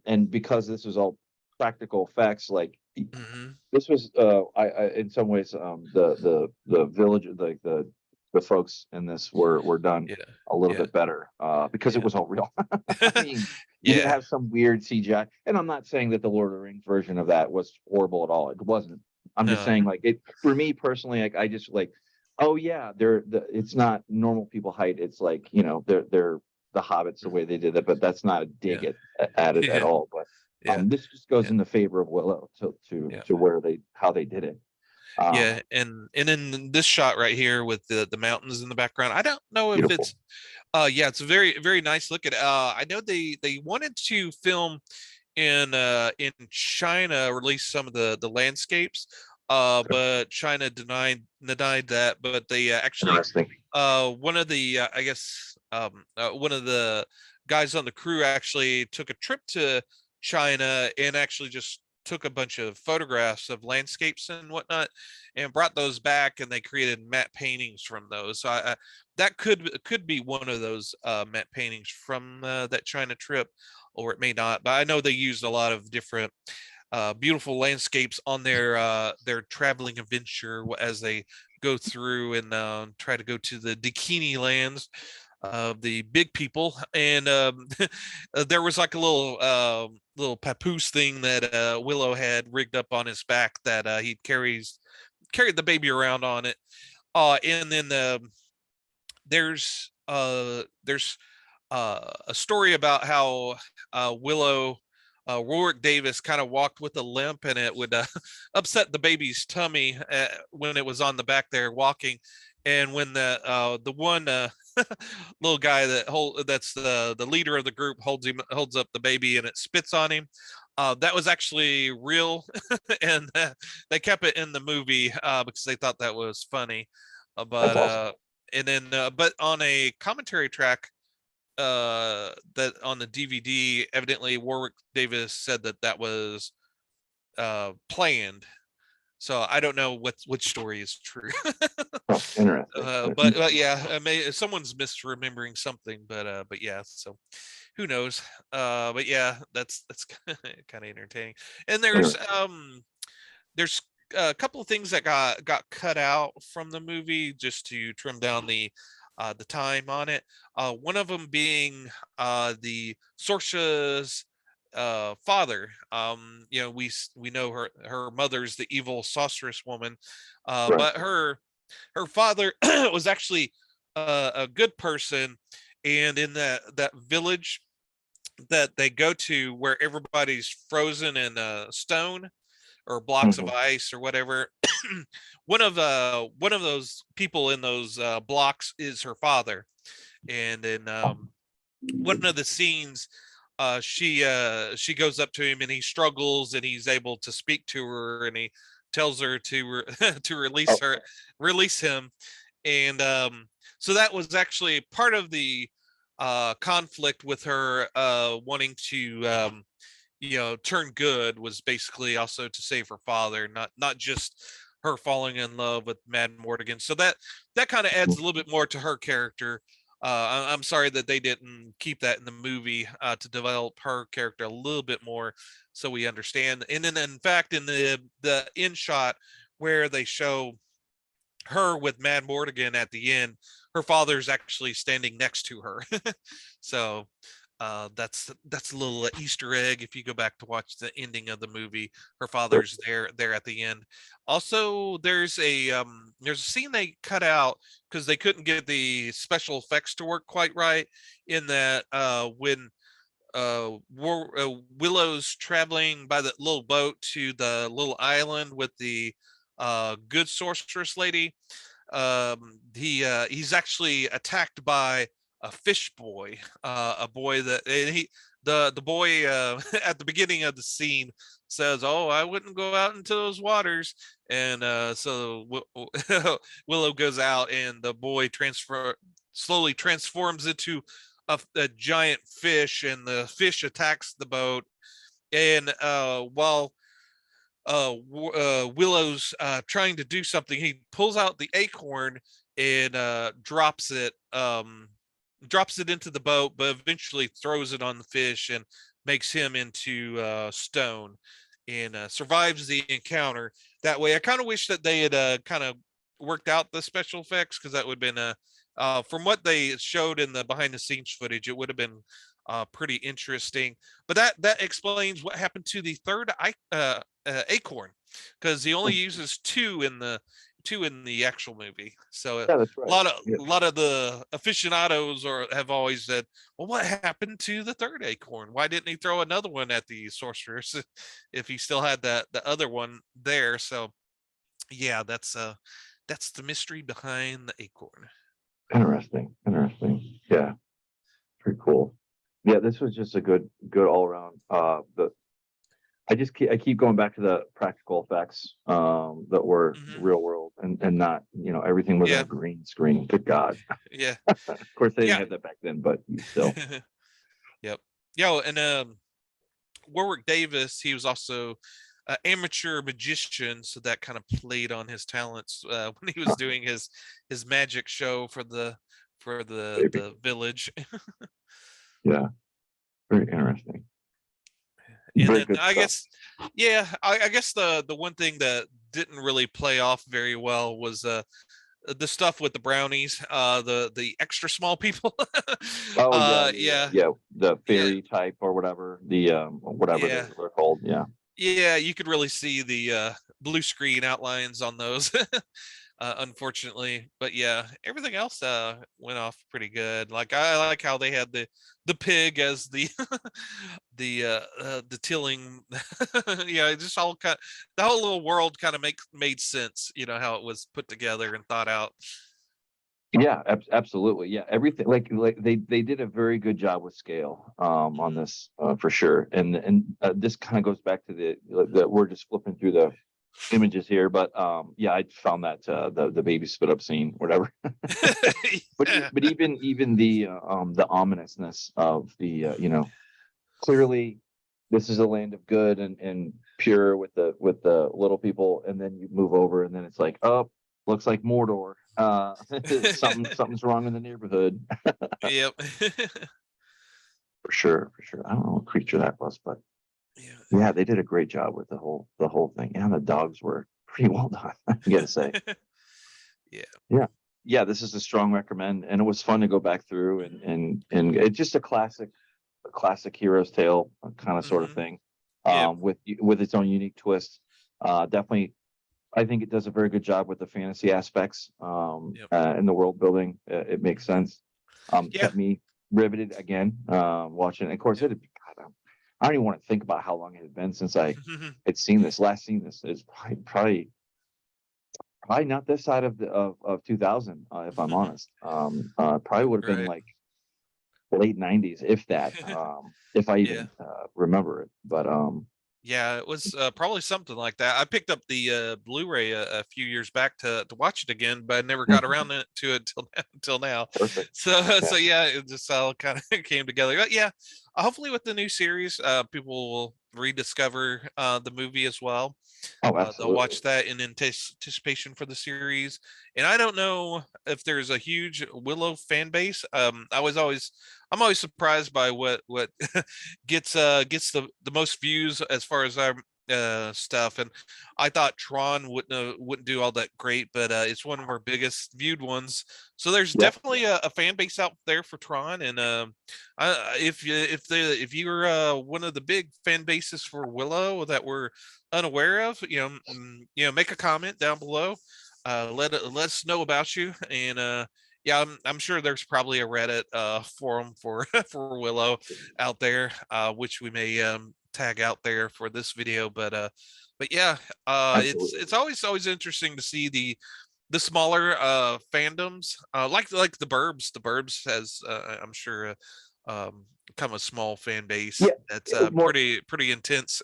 Speaker 2: and because this was all practical effects, like
Speaker 1: Mhm.
Speaker 2: this was I in some ways the village like the folks in this were done
Speaker 1: Yeah.
Speaker 2: a little
Speaker 1: Yeah.
Speaker 2: bit better because it
Speaker 1: Yeah.
Speaker 2: was all real. I mean, you didn't
Speaker 1: Yeah.
Speaker 2: have some weird CGI, and I'm not saying that the Lord of the Rings version of that was horrible at all. It wasn't. I'm just
Speaker 1: No.
Speaker 2: saying like it for me personally, like I just like, oh yeah, it's not normal people height. It's like they're the hobbits the way they did it, but that's not a dig
Speaker 1: Yeah.
Speaker 2: at it at
Speaker 1: Yeah.
Speaker 2: all. But
Speaker 1: Yeah.
Speaker 2: this just goes
Speaker 1: Yeah.
Speaker 2: in the favor of Willow to
Speaker 1: Yeah.
Speaker 2: to where how they did it.
Speaker 1: Yeah.
Speaker 2: Um,
Speaker 1: And then this shot right here with the mountains in the background. I don't know if
Speaker 2: Beautiful.
Speaker 1: it's yeah, it's a very nice look at I know they wanted to film in China, release some of the landscapes, but China denied that. But they actually
Speaker 2: Interesting.
Speaker 1: one of the I guess one of the guys on the crew actually took a trip to China and actually just took a bunch of photographs of landscapes and whatnot and brought those back, and they created matte paintings from those. So that could be one of those matte paintings from that China trip, or it may not. But I know they used a lot of different beautiful landscapes on their traveling adventure as they go through and try to go to the Bikini lands of the big people. And there was like a little papoose thing that Willow had rigged up on his back that he carried the baby around on it. And then there's a story about how Willow Warwick Davis kind of walked with a limp, and it would upset the baby's tummy when it was on the back there walking. And when the one little guy that's the leader of the group holds up the baby and it spits on him, That was actually real, and they kept it in the movie because they thought that was funny.
Speaker 2: That's
Speaker 1: But
Speaker 2: awesome.
Speaker 1: and then but on a commentary track that on the DVD, evidently Warwick Davis said that that was planned. So I don't know which story is true.
Speaker 2: Oh, interesting.
Speaker 1: But yeah, someone's misremembering something, but yeah, so who knows? But yeah, that's kind of entertaining. And
Speaker 2: Interesting.
Speaker 1: there's a couple of things that got cut out from the movie just to trim down the time on it. One of them being the Sorcerer's father. We know her mother's the evil sorceress woman,
Speaker 2: Right.
Speaker 1: but her father was actually a good person, and in that village that they go to where everybody's frozen in stone or blocks of
Speaker 2: Mhm.
Speaker 1: ice or whatever. One of those people in those blocks is her father, and in one of the scenes, she goes up to him and he struggles and he's able to speak to her and he tells her to to
Speaker 2: Oh,
Speaker 1: release him, and so that was actually part of the conflict with her wanting to turn good, was basically also to save her father, not just her falling in love with Mad Mortigan. So that kind of adds a little bit more to her character. I'm sorry that they didn't keep that in the movie to develop her character a little bit more, so we understand. And then, in fact, in the end shot where they show her with Mad Mortigan at the end, her father's actually standing next to her. So that's a little Easter egg. If you go back to watch the ending of the movie, her
Speaker 2: sure.
Speaker 1: father's there at the end. Also, there's a scene they cut out because they couldn't get the special effects to work quite right. In that when Willow's traveling by the little boat to the little island with the good sorceress lady, he's actually attacked by a fish boy, a boy that and he the boy at the beginning of the scene says, "Oh, I wouldn't go out into those waters," and so Willow goes out, and the boy slowly transforms into a giant fish, and the fish attacks the boat, and while Willow's trying to do something, he pulls out the acorn and drops it into the boat, but eventually throws it on the fish and makes him into stone, and survives the encounter that way. I kind of wish that they had kind of worked out the special effects, because that would have been from what they showed in the behind the scenes footage, it would have been pretty interesting. But that explains what happened to the third acorn, because he only uses two in the actual movie. So
Speaker 2: Yeah, that's right. Yeah.
Speaker 1: a lot of the aficionados have always said, "Well, what happened to the third acorn? Why didn't he throw another one at the sorceress if he still had the other one there?" So yeah, that's the mystery behind the acorn.
Speaker 2: Interesting. Interesting. Yeah, pretty cool. Yeah, this was just a good all around. The I keep going back to the practical effects that were
Speaker 1: Hmm.
Speaker 2: real world and not, everything was on
Speaker 1: Yeah,
Speaker 2: a green screen. Good God.
Speaker 1: yeah,
Speaker 2: Of course they didn't
Speaker 1: yeah.
Speaker 2: have that back then, but still.
Speaker 1: Yep. Yeah, and Warwick Davis, he was also an amateur magician, so that kind of played on his talents when he was
Speaker 2: Huh,
Speaker 1: doing his magic show for
Speaker 2: maybe.
Speaker 1: the village.
Speaker 2: Yeah, very interesting.
Speaker 1: And
Speaker 2: Very
Speaker 1: then
Speaker 2: good
Speaker 1: I
Speaker 2: stuff.
Speaker 1: guess, yeah, I guess the one thing that didn't really play off very well was the stuff with the brownies, the extra small people.
Speaker 2: Oh yeah,
Speaker 1: Yeah,
Speaker 2: yeah. The
Speaker 1: yeah,
Speaker 2: fairy type or whatever, the whatever
Speaker 1: yeah.
Speaker 2: they're called. Yeah.
Speaker 1: Yeah, you could really see the blue screen outlines on those, unfortunately. But yeah, everything else went off pretty good. Like I like how they had the pig as the the tilling. Yeah, it just all kind the whole little world kind of made sense. You know how it was put together and thought out.
Speaker 2: Yeah, absolutely. Yeah, everything like they did a very good job with scale on this for sure. And this kind of goes back to the we're just flipping through the images here, but yeah, I found that the baby spit up scene, whatever.
Speaker 1: Yeah.
Speaker 2: But even the ominousness of the clearly this is a land of good and pure with the little people, and then you move over and then it's like, oh, looks like Mordor. Something's wrong in the neighborhood.
Speaker 1: Yep.
Speaker 2: For sure, for sure. I don't know what creature that was, but
Speaker 1: Yeah.
Speaker 2: yeah, they did a great job with the whole thing. And the dogs were pretty well done, I gotta say.
Speaker 1: Yeah.
Speaker 2: Yeah. Yeah, this is a strong recommend. And it was fun to go back through and it's just a classic hero's tale kind of sort of
Speaker 1: Hmm.
Speaker 2: thing.
Speaker 1: Yep.
Speaker 2: With its own unique twist. Definitely I think it does a very good job with the fantasy aspects
Speaker 1: Yep.
Speaker 2: and the world building. It makes
Speaker 1: Hmm.
Speaker 2: sense.
Speaker 1: Yeah.
Speaker 2: Kept me riveted again watching. And of course,
Speaker 1: Yep.
Speaker 2: I don't even want to think about how long it had been since I had seen this. Last seen this is probably not this side of 2000, if I'm honest. Probably would have been
Speaker 1: Right.
Speaker 2: like late 90s, if that, if I
Speaker 1: Yeah.
Speaker 2: even remember it. But
Speaker 1: Yeah, it was probably something like that. I picked up the Blu-ray a few years back to watch it again, but I never got around to it till till now.
Speaker 2: perfect.
Speaker 1: So
Speaker 2: Yeah.
Speaker 1: yeah, it just all kind of came together. But yeah, hopefully with the new series, people will rediscover the movie as well.
Speaker 2: Oh,
Speaker 1: They'll
Speaker 2: absolutely.
Speaker 1: watch that in anticipation for the series. And I don't know if there's a huge Willow fan base. I'm always surprised by what gets the most views as far as our stuff. And I thought Tron wouldn't do all that great, but it's one of our biggest viewed ones. So there's
Speaker 2: Yep.
Speaker 1: definitely a fan base out there for Tron. And if you're one of the big fan bases for Willow that we're unaware of, make a comment down below. Let us know about you, and yeah, I'm sure there's probably a Reddit forum for for Willow out there, which we may tag out there for this video. But yeah,
Speaker 2: Absolutely.
Speaker 1: it's always interesting to see the smaller fandoms, like the Burbs. The Burbs has I'm sure kind of a small fan base
Speaker 2: Yeah.
Speaker 1: that's
Speaker 2: More.
Speaker 1: pretty intense.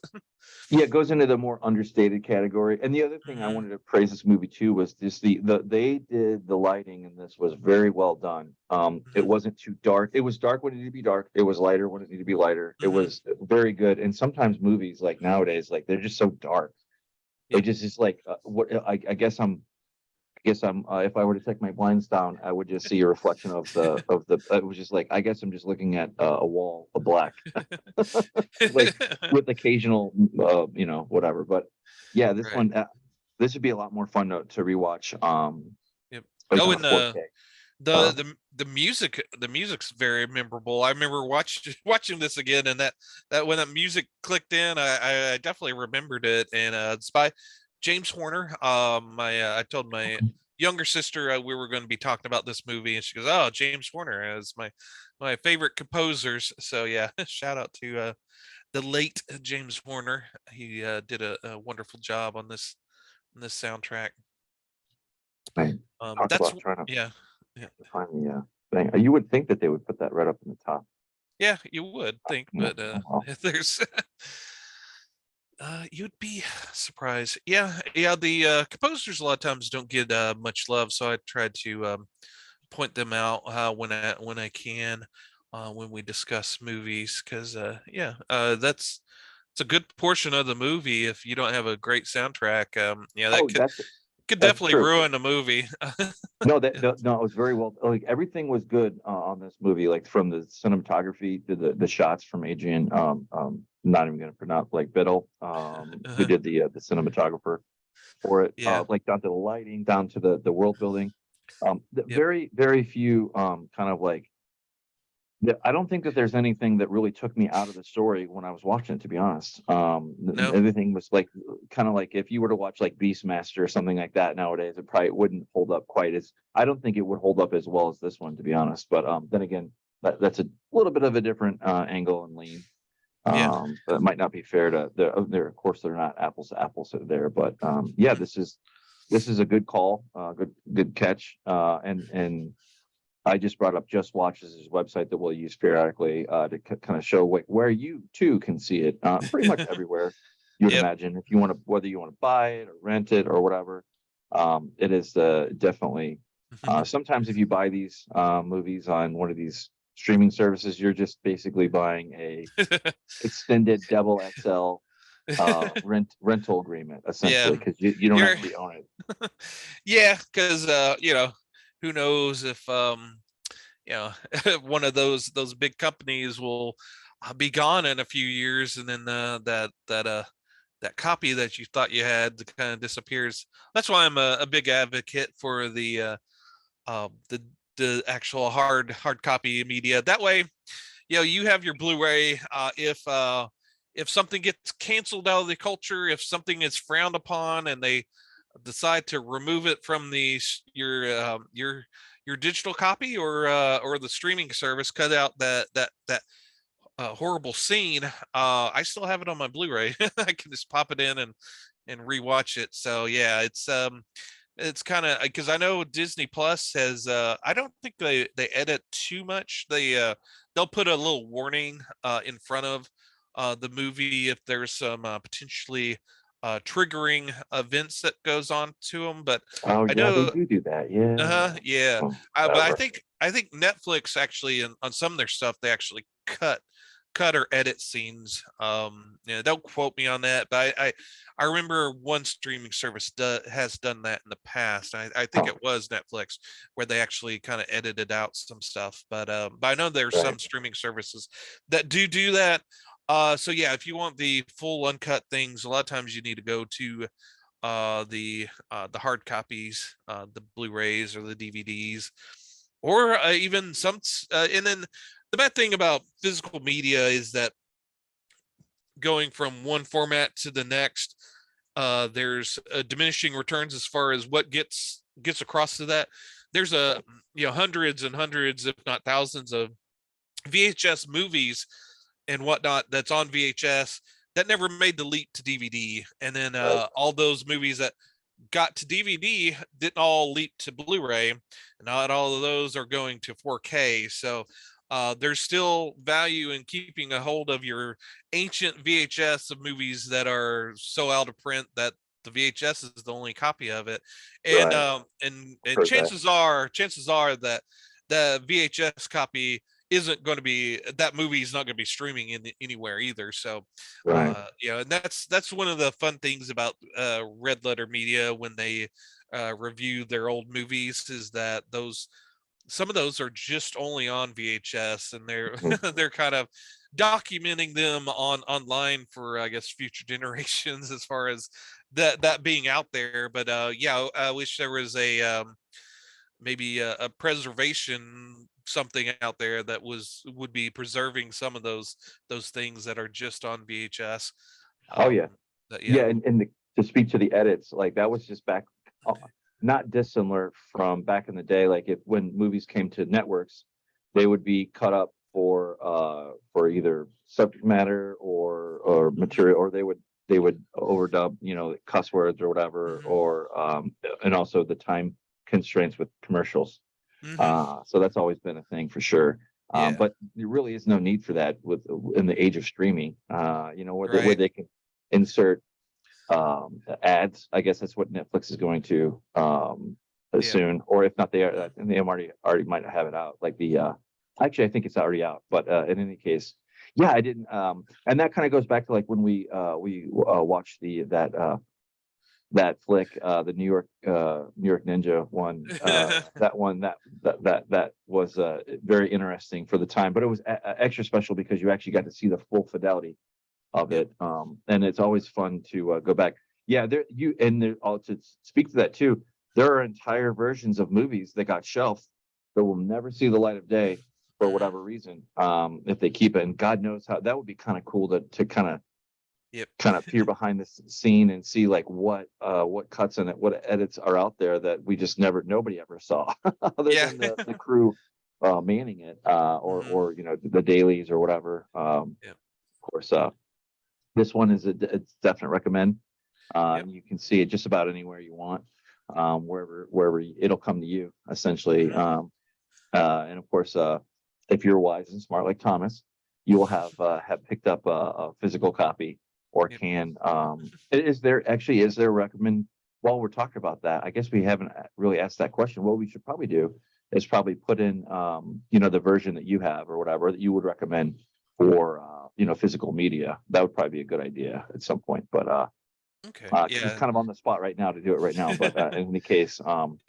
Speaker 2: Yeah, it goes into the more understated category. And the other thing I
Speaker 1: Hmm.
Speaker 2: wanted to praise this movie too was just they did the lighting in this was very well done. It
Speaker 1: Hmm.
Speaker 2: wasn't too dark. It was dark when it needed to be dark. It was lighter when it needed to be lighter. It
Speaker 1: Hmm.
Speaker 2: was very good. And sometimes movies like nowadays, like they're just so dark. They
Speaker 1: Yep.
Speaker 2: just is like what I guess I'm if I were to take my blinds down, I would just see a reflection of the. It was just like I guess I'm just looking at a wall of black, like with occasional, whatever. But yeah, this
Speaker 1: Right.
Speaker 2: one, this would be a lot more fun to rewatch.
Speaker 1: Yep.
Speaker 2: Like
Speaker 1: Oh,
Speaker 2: on a
Speaker 1: and
Speaker 2: 4K.
Speaker 1: the
Speaker 2: Um,
Speaker 1: the music's very memorable. I remember watching this again, and that when that music clicked in, I definitely remembered it. And it's by James Horner. My I told my younger sister we were going to be talking about this movie, and she goes, "Oh, James Horner is my favorite composers." So yeah, shout out to the late James Horner. He did a wonderful job on this soundtrack.
Speaker 2: I talk
Speaker 1: That's
Speaker 2: about trying to
Speaker 1: yeah, yeah,
Speaker 2: find the thing. You would think that they would put that right up in the top.
Speaker 1: yeah. You would think,
Speaker 2: Yeah.
Speaker 1: but
Speaker 2: Oh, well.
Speaker 1: there's you'd be surprised. Yeah, yeah. The composers a lot of times don't get much love, so I try to point them out when I can when we discuss movies, because yeah, that's it's a good portion of the movie. If you don't have a great soundtrack, yeah, that
Speaker 2: Oh,
Speaker 1: could
Speaker 2: that's
Speaker 1: definitely
Speaker 2: true.
Speaker 1: ruin the movie.
Speaker 2: No,
Speaker 1: Yeah.
Speaker 2: no, it was very well. Like everything was good on this movie, like from the cinematography to the shots from Adrian. Not even going to pronounce like Biddle, who
Speaker 1: Uh-huh.
Speaker 2: did the cinematographer for it.
Speaker 1: Yeah.
Speaker 2: Like down to the lighting, down to the world building.
Speaker 1: Yep.
Speaker 2: Very few kind of like. I don't think that there's anything that really took me out of the story when I was watching it, to be honest.
Speaker 1: No.
Speaker 2: Everything was like kind of like if you were to watch like Beastmaster or something like that nowadays, it probably wouldn't hold up quite as. I don't think it would hold up as well as this one, to be honest. But then again, that's a little bit of a different angle and lean.
Speaker 1: Yeah.
Speaker 2: That might not be fair to there. Of course, they're not apples to apples there, but yeah,
Speaker 1: Mhm.
Speaker 2: this is. this is a good call, good catch. And I just brought up JustWatch's website that we'll use periodically to kind of show where you too can see it. Pretty much everywhere you would
Speaker 1: Yep.
Speaker 2: imagine, if you want to, whether you want to buy it or rent it or whatever. It is definitely. Sometimes if you buy these movies on one of these streaming services, you're just basically buying a extended double XL rental agreement,
Speaker 1: Yeah.
Speaker 2: essentially, because you don't
Speaker 1: You're
Speaker 2: actually own it.
Speaker 1: yeah, because who knows if one of those big companies will be gone in a few years, and then that copy that you thought you had kind of disappears. That's why I'm a big advocate for uh, the the actual hard copy media. That way, you have your Blu-ray. If something gets canceled out of the culture, if something is frowned upon, and they decide to remove it from your digital copy or the streaming service, cut out that horrible scene. I still have it on my Blu-ray. I can just pop it in and rewatch it. So yeah, it's kind of, because I know Disney Plus has I don't think they edit too much. They'll put a little warning in front of the movie if there's some potentially triggering events that goes on to them. But
Speaker 2: Oh
Speaker 1: I
Speaker 2: yeah, they
Speaker 1: know,
Speaker 2: do that. Yeah.
Speaker 1: yeah.
Speaker 2: Oh,
Speaker 1: But I
Speaker 2: whatever.
Speaker 1: think Netflix actually, on some of their stuff, they actually cut or edit scenes. Don't quote me on that, but I remember one streaming service has done that in the past. I think
Speaker 2: Oh,
Speaker 1: it was Netflix, where they actually kind of edited out some stuff. But I know there's
Speaker 2: right.
Speaker 1: some streaming services that do that. So yeah, if you want the full uncut things, a lot of times you need to go to the hard copies, the Blu-rays or the DVDs, or even some. And then the bad thing about physical media is that going from one format to the next, there's diminishing returns as far as what gets across to that. There's hundreds and hundreds, if not thousands, of VHS movies and whatnot that's on VHS that never made the leap to DVD, and then
Speaker 2: Right.
Speaker 1: all those movies that got to DVD didn't all leap to Blu-ray, and not all of those are going to 4K. So there's still value in keeping a hold of your ancient VHS of movies that are so out of print that the VHS is the only copy of it, and
Speaker 2: Right.
Speaker 1: and
Speaker 2: Heard that.
Speaker 1: chances are that the VHS copy isn't going to be, that movie is not going to be streaming anywhere either. So
Speaker 2: Right.
Speaker 1: and that's one of the fun things about Red Letter Media when they review their old movies, is that some of those are just only on VHS, and they're
Speaker 2: Mhm.
Speaker 1: they're kind of documenting them online for, I guess, future generations, as far as that being out there. But yeah, I wish there was maybe a preservation something out there that would be preserving some of those things that are just on VHS.
Speaker 2: Oh yeah.
Speaker 1: Yeah.
Speaker 2: Yeah, and to speak to the edits, like that was just back, uh, not dissimilar from back in the day. Like if when movies came to networks, they would be cut up for either subject matter or material, or they would overdub, cuss words or whatever,
Speaker 1: Hmm.
Speaker 2: or and also the time constraints with commercials.
Speaker 1: Hmm.
Speaker 2: So that's always been a thing for sure.
Speaker 1: Yeah.
Speaker 2: But there really is no need for that in the age of streaming. Where
Speaker 1: Right.
Speaker 2: they can insert ads. I guess that's what Netflix is going to
Speaker 1: Yeah.
Speaker 2: soon, or if not, they are, and they already might have it out. Like actually, I think it's already out. But in any case, yeah, I didn't. And that kind of goes back to like when we watched that flick, the New York Ninja one. That one that was very interesting for the time, but it was extra special because you actually got to see the full fidelity of
Speaker 1: Yep.
Speaker 2: it. And it's always fun to go back. Yeah, to speak to that too. There are entire versions of movies that got shelved that will never see the light of day for
Speaker 1: Hmm.
Speaker 2: whatever reason. If they keep it, and God knows how, that would be kind of cool to
Speaker 1: Yep.
Speaker 2: kind of peer behind the scene and see like what cuts in it, what edits are out there that we just nobody ever saw other
Speaker 1: Yeah.
Speaker 2: than the crew manning it,
Speaker 1: Hmm.
Speaker 2: or the dailies or whatever.
Speaker 1: Yep.
Speaker 2: Of course, this one is it's definite recommend.
Speaker 1: Yep.
Speaker 2: You can see it just about anywhere you want. wherever it'll come to you essentially. And of course, if you're wise and smart like Thomas, you will have picked up a physical copy or
Speaker 1: Yep.
Speaker 2: can. Is there recommend? While we're talking about that, I guess we haven't really asked that question. What we should probably do is probably put in, the version that you have or whatever that you would recommend for, physical media. That would probably be a good idea at some point. But
Speaker 1: Okay.
Speaker 2: 'cause it's
Speaker 1: Yeah.
Speaker 2: kind of on the spot right now to do it right now. But in any case,
Speaker 1: Yeah.
Speaker 2: we'll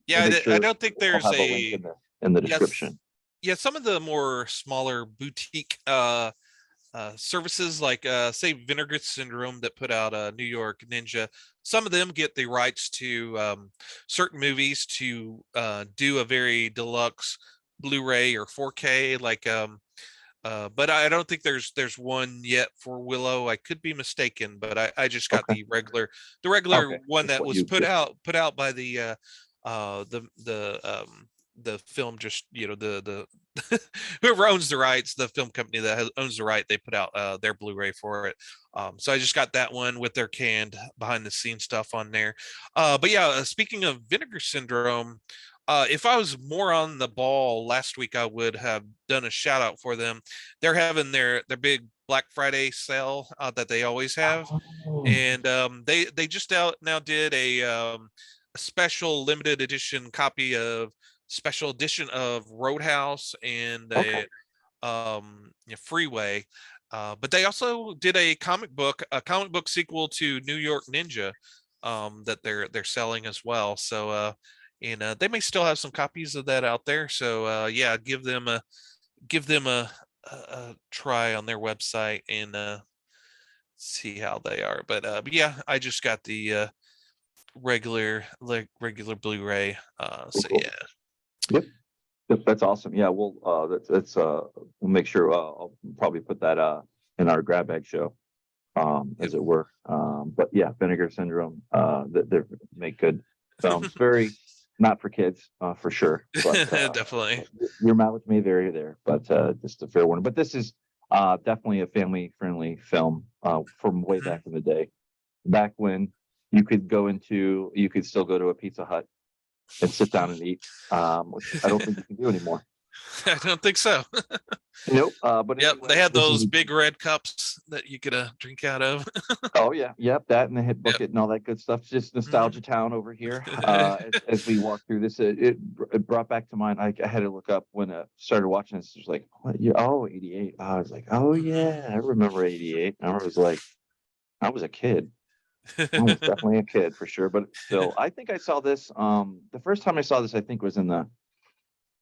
Speaker 1: Yeah.
Speaker 2: make
Speaker 1: I
Speaker 2: sure
Speaker 1: don't think
Speaker 2: I'll
Speaker 1: there's
Speaker 2: have a link
Speaker 1: a
Speaker 2: in the
Speaker 1: yes.
Speaker 2: description.
Speaker 1: Yeah. Some of the more smaller boutique services like say Vinegar Syndrome that put out New York Ninja. Some of them get the rights to certain movies to do a very deluxe Blu-ray or 4K but I don't think there's one yet for Willow. I could be mistaken, but I just got
Speaker 2: Okay.
Speaker 1: the regular
Speaker 2: Okay.
Speaker 1: one
Speaker 2: Just
Speaker 1: that
Speaker 2: what
Speaker 1: was
Speaker 2: you
Speaker 1: put
Speaker 2: get.
Speaker 1: out by the film, just the whoever owns the rights, the film company that owns the right, they put out their Blu-ray for it. So I just got that one with their canned behind the scenes stuff on there. But yeah, speaking of Vinegar Syndrome, if I was more on the ball last week, I would have done a shout out for them. They're having their big Black Friday sale that they always have,
Speaker 2: Oh,
Speaker 1: and they just out now did a special limited edition copy of special edition of Roadhouse and
Speaker 2: okay.
Speaker 1: Freeway. But they also did a comic book sequel to New York Ninja that they're selling as well. So and they may still have some copies of that out there. So yeah, give them a try on their website and see how they are. But yeah, I just got the regular Blu-ray.
Speaker 2: Cool,
Speaker 1: So
Speaker 2: cool.
Speaker 1: yeah.
Speaker 2: Yep. Yep, that's awesome. Yeah, that's we'll make sure I'll probably put that in our grab bag show,
Speaker 1: Yep.
Speaker 2: as it were. But yeah, Vinegar Syndrome, that they make good films. Very not for kids, for sure. But
Speaker 1: Definitely.
Speaker 2: your mileage may vary there, but just a fair warning. But this is definitely a family friendly film from way
Speaker 1: Mhm.
Speaker 2: back in the day, back when you could still go to a Pizza Hut and sit down and eat, which I don't think you can do anymore.
Speaker 1: I don't think so.
Speaker 2: Nope. But
Speaker 1: Yep, they
Speaker 2: anyway,
Speaker 1: had
Speaker 2: this is
Speaker 1: those big red cups that you could drink out of.
Speaker 2: oh yeah, yep, that and the hit
Speaker 1: Yep.
Speaker 2: bucket and all that good stuff. It's just
Speaker 1: Mhm.
Speaker 2: nostalgia town over here. As we walk through this, it brought back to mind. I had to look up when I started watching this. It was like, what year? Oh, 88. I was like, oh yeah, I remember 88. I was like, I was a kid. I was definitely a kid for sure. But still, I think I saw this. The first time I saw this, I think was in the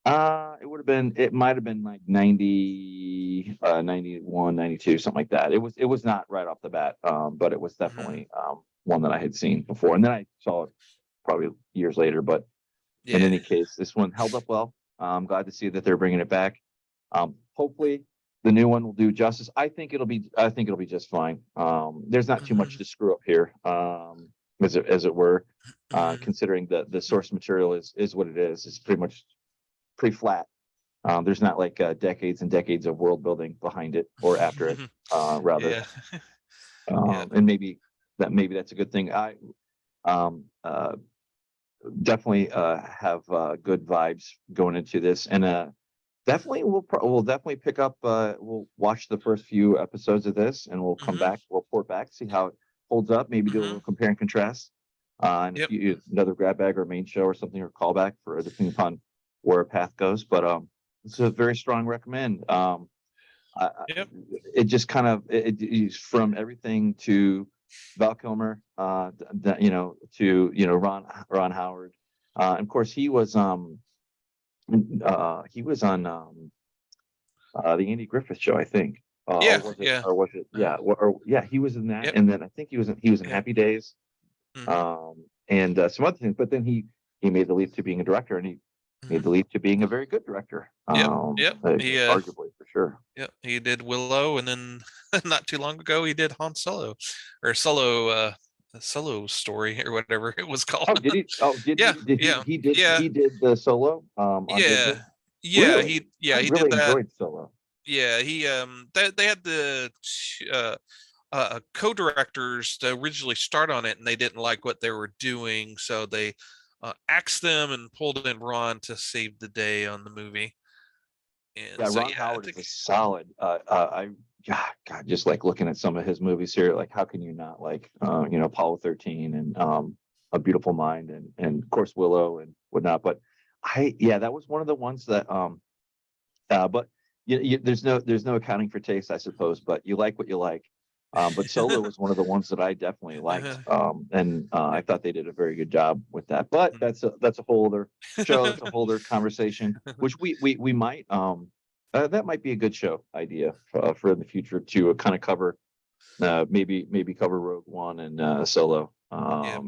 Speaker 2: it might have been like 90, 91, 92, something like that. It was not right off the bat, but it was
Speaker 1: Mhm.
Speaker 2: definitely one that I had seen before. And then I saw it probably years later. But in
Speaker 1: Yeah.
Speaker 2: any case, this one held up well. I'm glad to see that they're bringing it back. Hopefully the new one will do justice. I think it'll be just fine. There's not too much
Speaker 1: Mhm.
Speaker 2: to screw up here, as it were,
Speaker 1: Mhm.
Speaker 2: considering the source material is what it is. It's pretty flat. There's not like decades and decades of world building behind it or after it, rather.
Speaker 1: Yeah. Yeah.
Speaker 2: And maybe that's a good thing. I um, definitely have good vibes going into this, and definitely we'll definitely pick up. We'll watch the first few episodes of this, and we'll come
Speaker 1: Mhm.
Speaker 2: back, report back, see how it holds up. Maybe do a little
Speaker 1: Mhm.
Speaker 2: compare and contrast. And if
Speaker 1: Yep.
Speaker 2: you another grab bag or main show or something or callback for depending upon where a path goes. But it's a very strong recommend.
Speaker 1: Yep.
Speaker 2: It just kind of it's from everything to Val Kilmer, to Ron Howard. And of course, he was on the Andy Griffith Show, I think. Or
Speaker 1: Yeah.
Speaker 2: was it?
Speaker 1: Yeah.
Speaker 2: Or was it?
Speaker 1: Uh,
Speaker 2: Yeah. Or yeah, he was in that,
Speaker 1: yep.
Speaker 2: and then I think he was in
Speaker 1: Yep.
Speaker 2: Happy Days,
Speaker 1: Mhm.
Speaker 2: and some other things. But then he made the leap to being a director, and he made
Speaker 1: Mhm.
Speaker 2: the leap to being a very good director.
Speaker 1: Yep. Yep.
Speaker 2: Arguably for sure.
Speaker 1: Yep. He did Willow, and then not too long ago he did Han Solo, or Solo Story, or whatever it was called.
Speaker 2: Oh, did he? Oh, did
Speaker 1: Yeah.
Speaker 2: he? Did he?
Speaker 1: Yeah.
Speaker 2: He
Speaker 1: Yeah.
Speaker 2: did the Solo on Disney.
Speaker 1: Yeah. Yeah.
Speaker 2: Really?
Speaker 1: He
Speaker 2: I
Speaker 1: yeah he did
Speaker 2: really
Speaker 1: that.
Speaker 2: enjoyed Solo.
Speaker 1: Yeah. He they had co-directors to originally start on it, and they didn't like what they were doing, so they axed them and pulled in Ron to save the day on the movie. And
Speaker 2: Yeah,
Speaker 1: so
Speaker 2: Ron
Speaker 1: yeah, I
Speaker 2: Howard is
Speaker 1: think
Speaker 2: a solid. God, just like looking at some of his movies here, like how can you not like, Apollo 13 and A Beautiful Mind and of course Willow and whatnot. But that was one of the ones that but there's no accounting for taste, I suppose. But you like what you like. But Solo was one of the ones that I definitely liked, and I thought they did a very good job with that. But that's a whole other show. That's a whole other conversation, which we might that might be a good show idea for the future to kind of cover, maybe cover Rogue One and Solo
Speaker 1: yeah,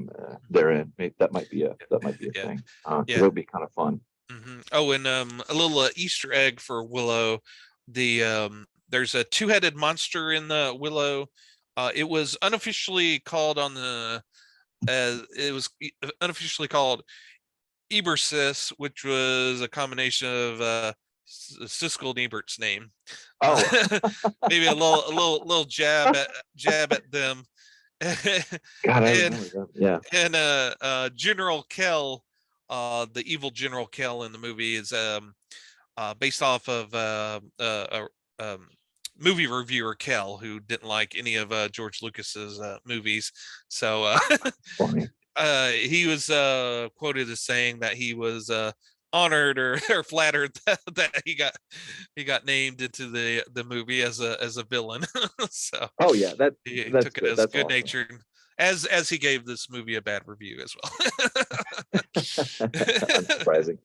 Speaker 2: therein. That might be a
Speaker 1: yeah,
Speaker 2: thing, because it
Speaker 1: yeah.
Speaker 2: would be kind of fun.
Speaker 1: Oh, and a little Easter egg for Willow. There's a two-headed monster in the Willow. It was unofficially called on the it was unofficially called Ebersis, which was a combination of Siskel and Ebert's name.
Speaker 2: Oh,
Speaker 1: Maybe a little jab at them.
Speaker 2: God, I
Speaker 1: and
Speaker 2: remember that. Yeah.
Speaker 1: and General Kell, the evil General Kell in the movie is based off of movie reviewer Kell, who didn't like any of George Lucas's movies. So
Speaker 2: Funny.
Speaker 1: he was quoted as saying that he was honored or flattered that he got named into the movie as a villain. So
Speaker 2: Oh yeah,
Speaker 1: he
Speaker 2: that's
Speaker 1: took it
Speaker 2: good.
Speaker 1: as
Speaker 2: That's
Speaker 1: good
Speaker 2: awesome.
Speaker 1: natured, as he gave this movie a bad review as well.
Speaker 2: Unsurprising.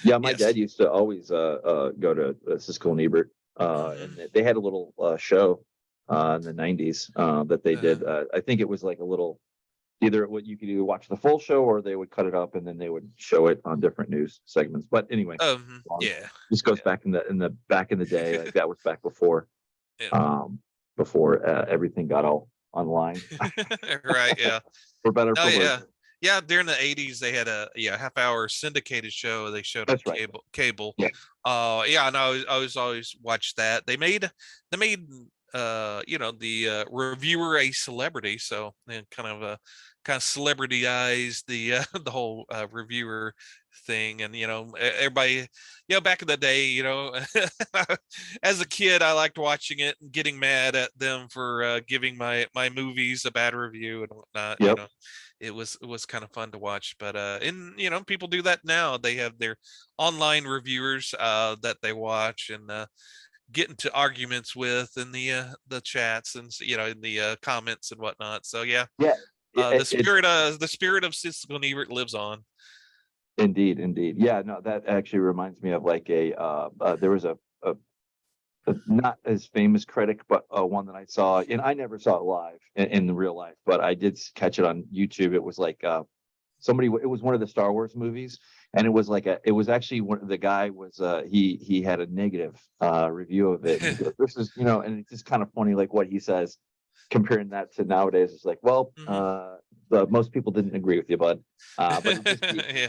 Speaker 2: Yeah, my
Speaker 1: Yes.
Speaker 2: dad used to always go to Siskel and Ebert, and
Speaker 1: Hmm.
Speaker 2: they had a little show in the '90s that they
Speaker 1: Uh-huh.
Speaker 2: did. I think it was like a little, either what you could either watch the full show or they would cut it up and then they would show it on different news segments. But anyway,
Speaker 1: Yeah.
Speaker 2: this goes back in the day. Like that was back
Speaker 1: Yeah.
Speaker 2: um, before everything got all online,
Speaker 1: Right. Yeah.
Speaker 2: for better
Speaker 1: Oh
Speaker 2: for worse.
Speaker 1: yeah. Yeah, during the 80s they had a half-hour syndicated show they showed on
Speaker 2: That's right.
Speaker 1: cable.
Speaker 2: Yeah.
Speaker 1: Yeah, and I was always watched that. They made the reviewer a celebrity, so they kind of celebrityized the the whole reviewer thing. And everybody, back in the day, as a kid I liked watching it and getting mad at them for giving my movies a bad review and whatnot.
Speaker 2: Yep.
Speaker 1: It was kind of fun to watch. But and people do that now. They have their online reviewers that they watch and get into arguments with in the chats and in the comments and whatnot. So yeah,
Speaker 2: Yeah.
Speaker 1: the
Speaker 2: It
Speaker 1: spirit of Siskel and Ebert lives on.
Speaker 2: Indeed, indeed. Yeah, no, that actually reminds me of like there was a not as famous critic, but one that I saw, and I never saw it live in real life, but I did catch it on YouTube. It was like somebody, it was one of the Star Wars movies, and it was actually the guy was he had a negative review of it. And he goes, this is, and it's just kind of funny, like what he says, comparing that to nowadays. It's like, well,
Speaker 1: Mhm.
Speaker 2: most people didn't agree with you, bud. But it
Speaker 1: Yeah.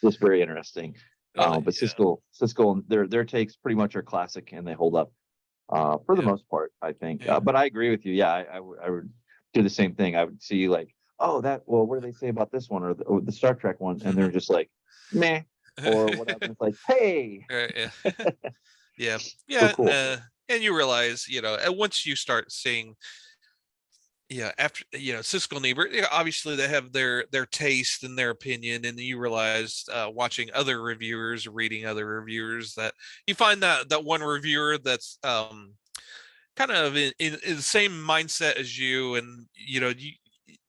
Speaker 2: just very interesting. But
Speaker 1: Yeah.
Speaker 2: Cisco, their takes pretty much are classic and they hold up for the
Speaker 1: Yeah.
Speaker 2: most part, I think.
Speaker 1: Yeah.
Speaker 2: But I agree with you. Yeah, I would do the same thing. I would see like, oh, well, what do they say about this one or the Star Trek one? And they're just like, meh, or whatever. It's like, hey,
Speaker 1: Right, yeah. Yeah.
Speaker 2: so
Speaker 1: Yeah.
Speaker 2: cool.
Speaker 1: And you realize, and once you start seeing, after Siskel and Ebert, obviously they have their taste and their opinion, and you realize watching other reviewers, reading other reviewers, that you find that one reviewer that's kind of in the same mindset as you, and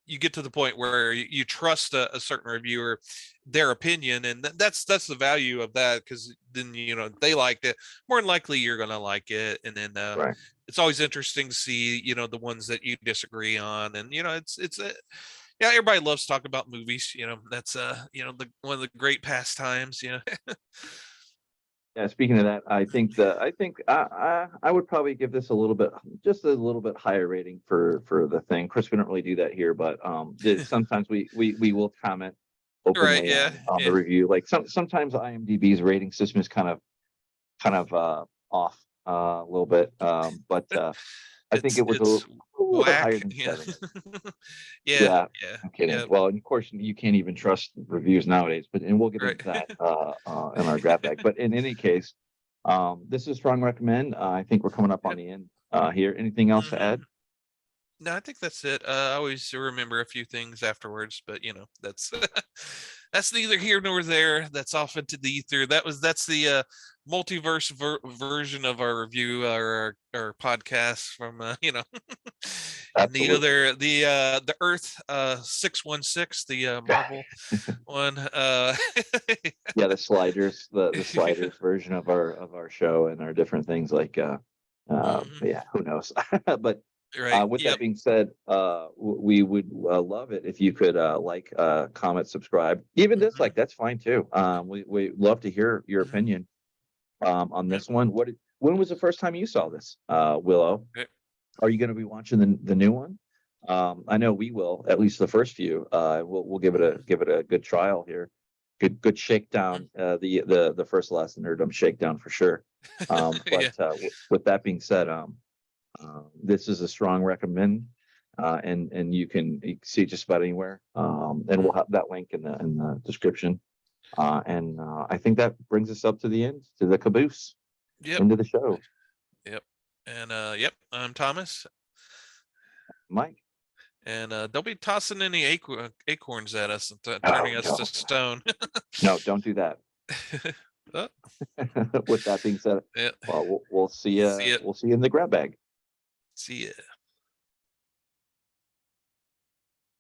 Speaker 1: you get to the point where you trust a certain reviewer, their opinion, and that's the value of that, because then they liked it, more than likely you're gonna like it. And then
Speaker 2: Right.
Speaker 1: it's always interesting to see the ones that you disagree on. And yeah, everybody loves talking about movies. That's the one of the great pastimes.
Speaker 2: Yeah, speaking of that, I think I would probably give this just a little bit higher rating for the thing. Of course, we don't really do that here, but sometimes we will comment
Speaker 1: Right,
Speaker 2: openly
Speaker 1: yeah,
Speaker 2: on the
Speaker 1: yeah.
Speaker 2: review. Like sometimes IMDb's rating system is kind of off a little bit, but I think
Speaker 1: it's
Speaker 2: it was
Speaker 1: it's
Speaker 2: little bit higher
Speaker 1: Whack.
Speaker 2: than
Speaker 1: Yeah.
Speaker 2: 7.
Speaker 1: Yeah.
Speaker 2: Yeah,
Speaker 1: Yeah.
Speaker 2: I'm kidding.
Speaker 1: Yeah.
Speaker 2: Well, and of course, you can't even trust reviews nowadays, and we'll get
Speaker 1: Right.
Speaker 2: into that in our grab bag. But in any case, this is a strong recommend. I think we're coming up on
Speaker 1: Yep.
Speaker 2: the end here. Anything else to
Speaker 1: Mhm.
Speaker 2: add?
Speaker 1: No, I think that's it. I always remember a few things afterwards, but that's that's neither here nor there. That's off into the ether. That's the multiverse version of our review, our podcast from and the
Speaker 2: Absolutely.
Speaker 1: other the Earth 616, the Marvel one.
Speaker 2: Yeah, the sliders, the sliders version of our show and our different things like
Speaker 1: Mhm.
Speaker 2: yeah, who knows? But
Speaker 1: Right.
Speaker 2: with that
Speaker 1: Yep.
Speaker 2: being said, we would love it if you could like, comment, subscribe, even
Speaker 1: Mhm.
Speaker 2: dislike. That's fine too. We love to hear your
Speaker 1: Mhm.
Speaker 2: opinion on
Speaker 1: Yep.
Speaker 2: this one. When was the first time you saw this, Willow?
Speaker 1: Yep.
Speaker 2: Are you going to be watching the new one? I know we will, at least the first few. We'll
Speaker 1: Mhm.
Speaker 2: give it a good trial here. Good shakedown. The first lesson Nerdom shakedown for sure.
Speaker 1: Yeah.
Speaker 2: But with that being said, this is a strong recommend, and you can see it just about anywhere. And we'll
Speaker 1: Mhm.
Speaker 2: have that link in the description. And I think that brings us up to the end, to the caboose,
Speaker 1: Yep.
Speaker 2: into the show.
Speaker 1: Yep. And yep, I'm Thomas.
Speaker 2: Mike.
Speaker 1: And don't be tossing any acorns at us and
Speaker 2: Oh
Speaker 1: turning us to
Speaker 2: no,
Speaker 1: stone.
Speaker 2: no, don't do that.
Speaker 1: Oh,
Speaker 2: With that being said,
Speaker 1: yeah.
Speaker 2: well, we'll see
Speaker 1: See
Speaker 2: you.
Speaker 1: ya.
Speaker 2: We'll see you in the grab bag.
Speaker 1: See ya.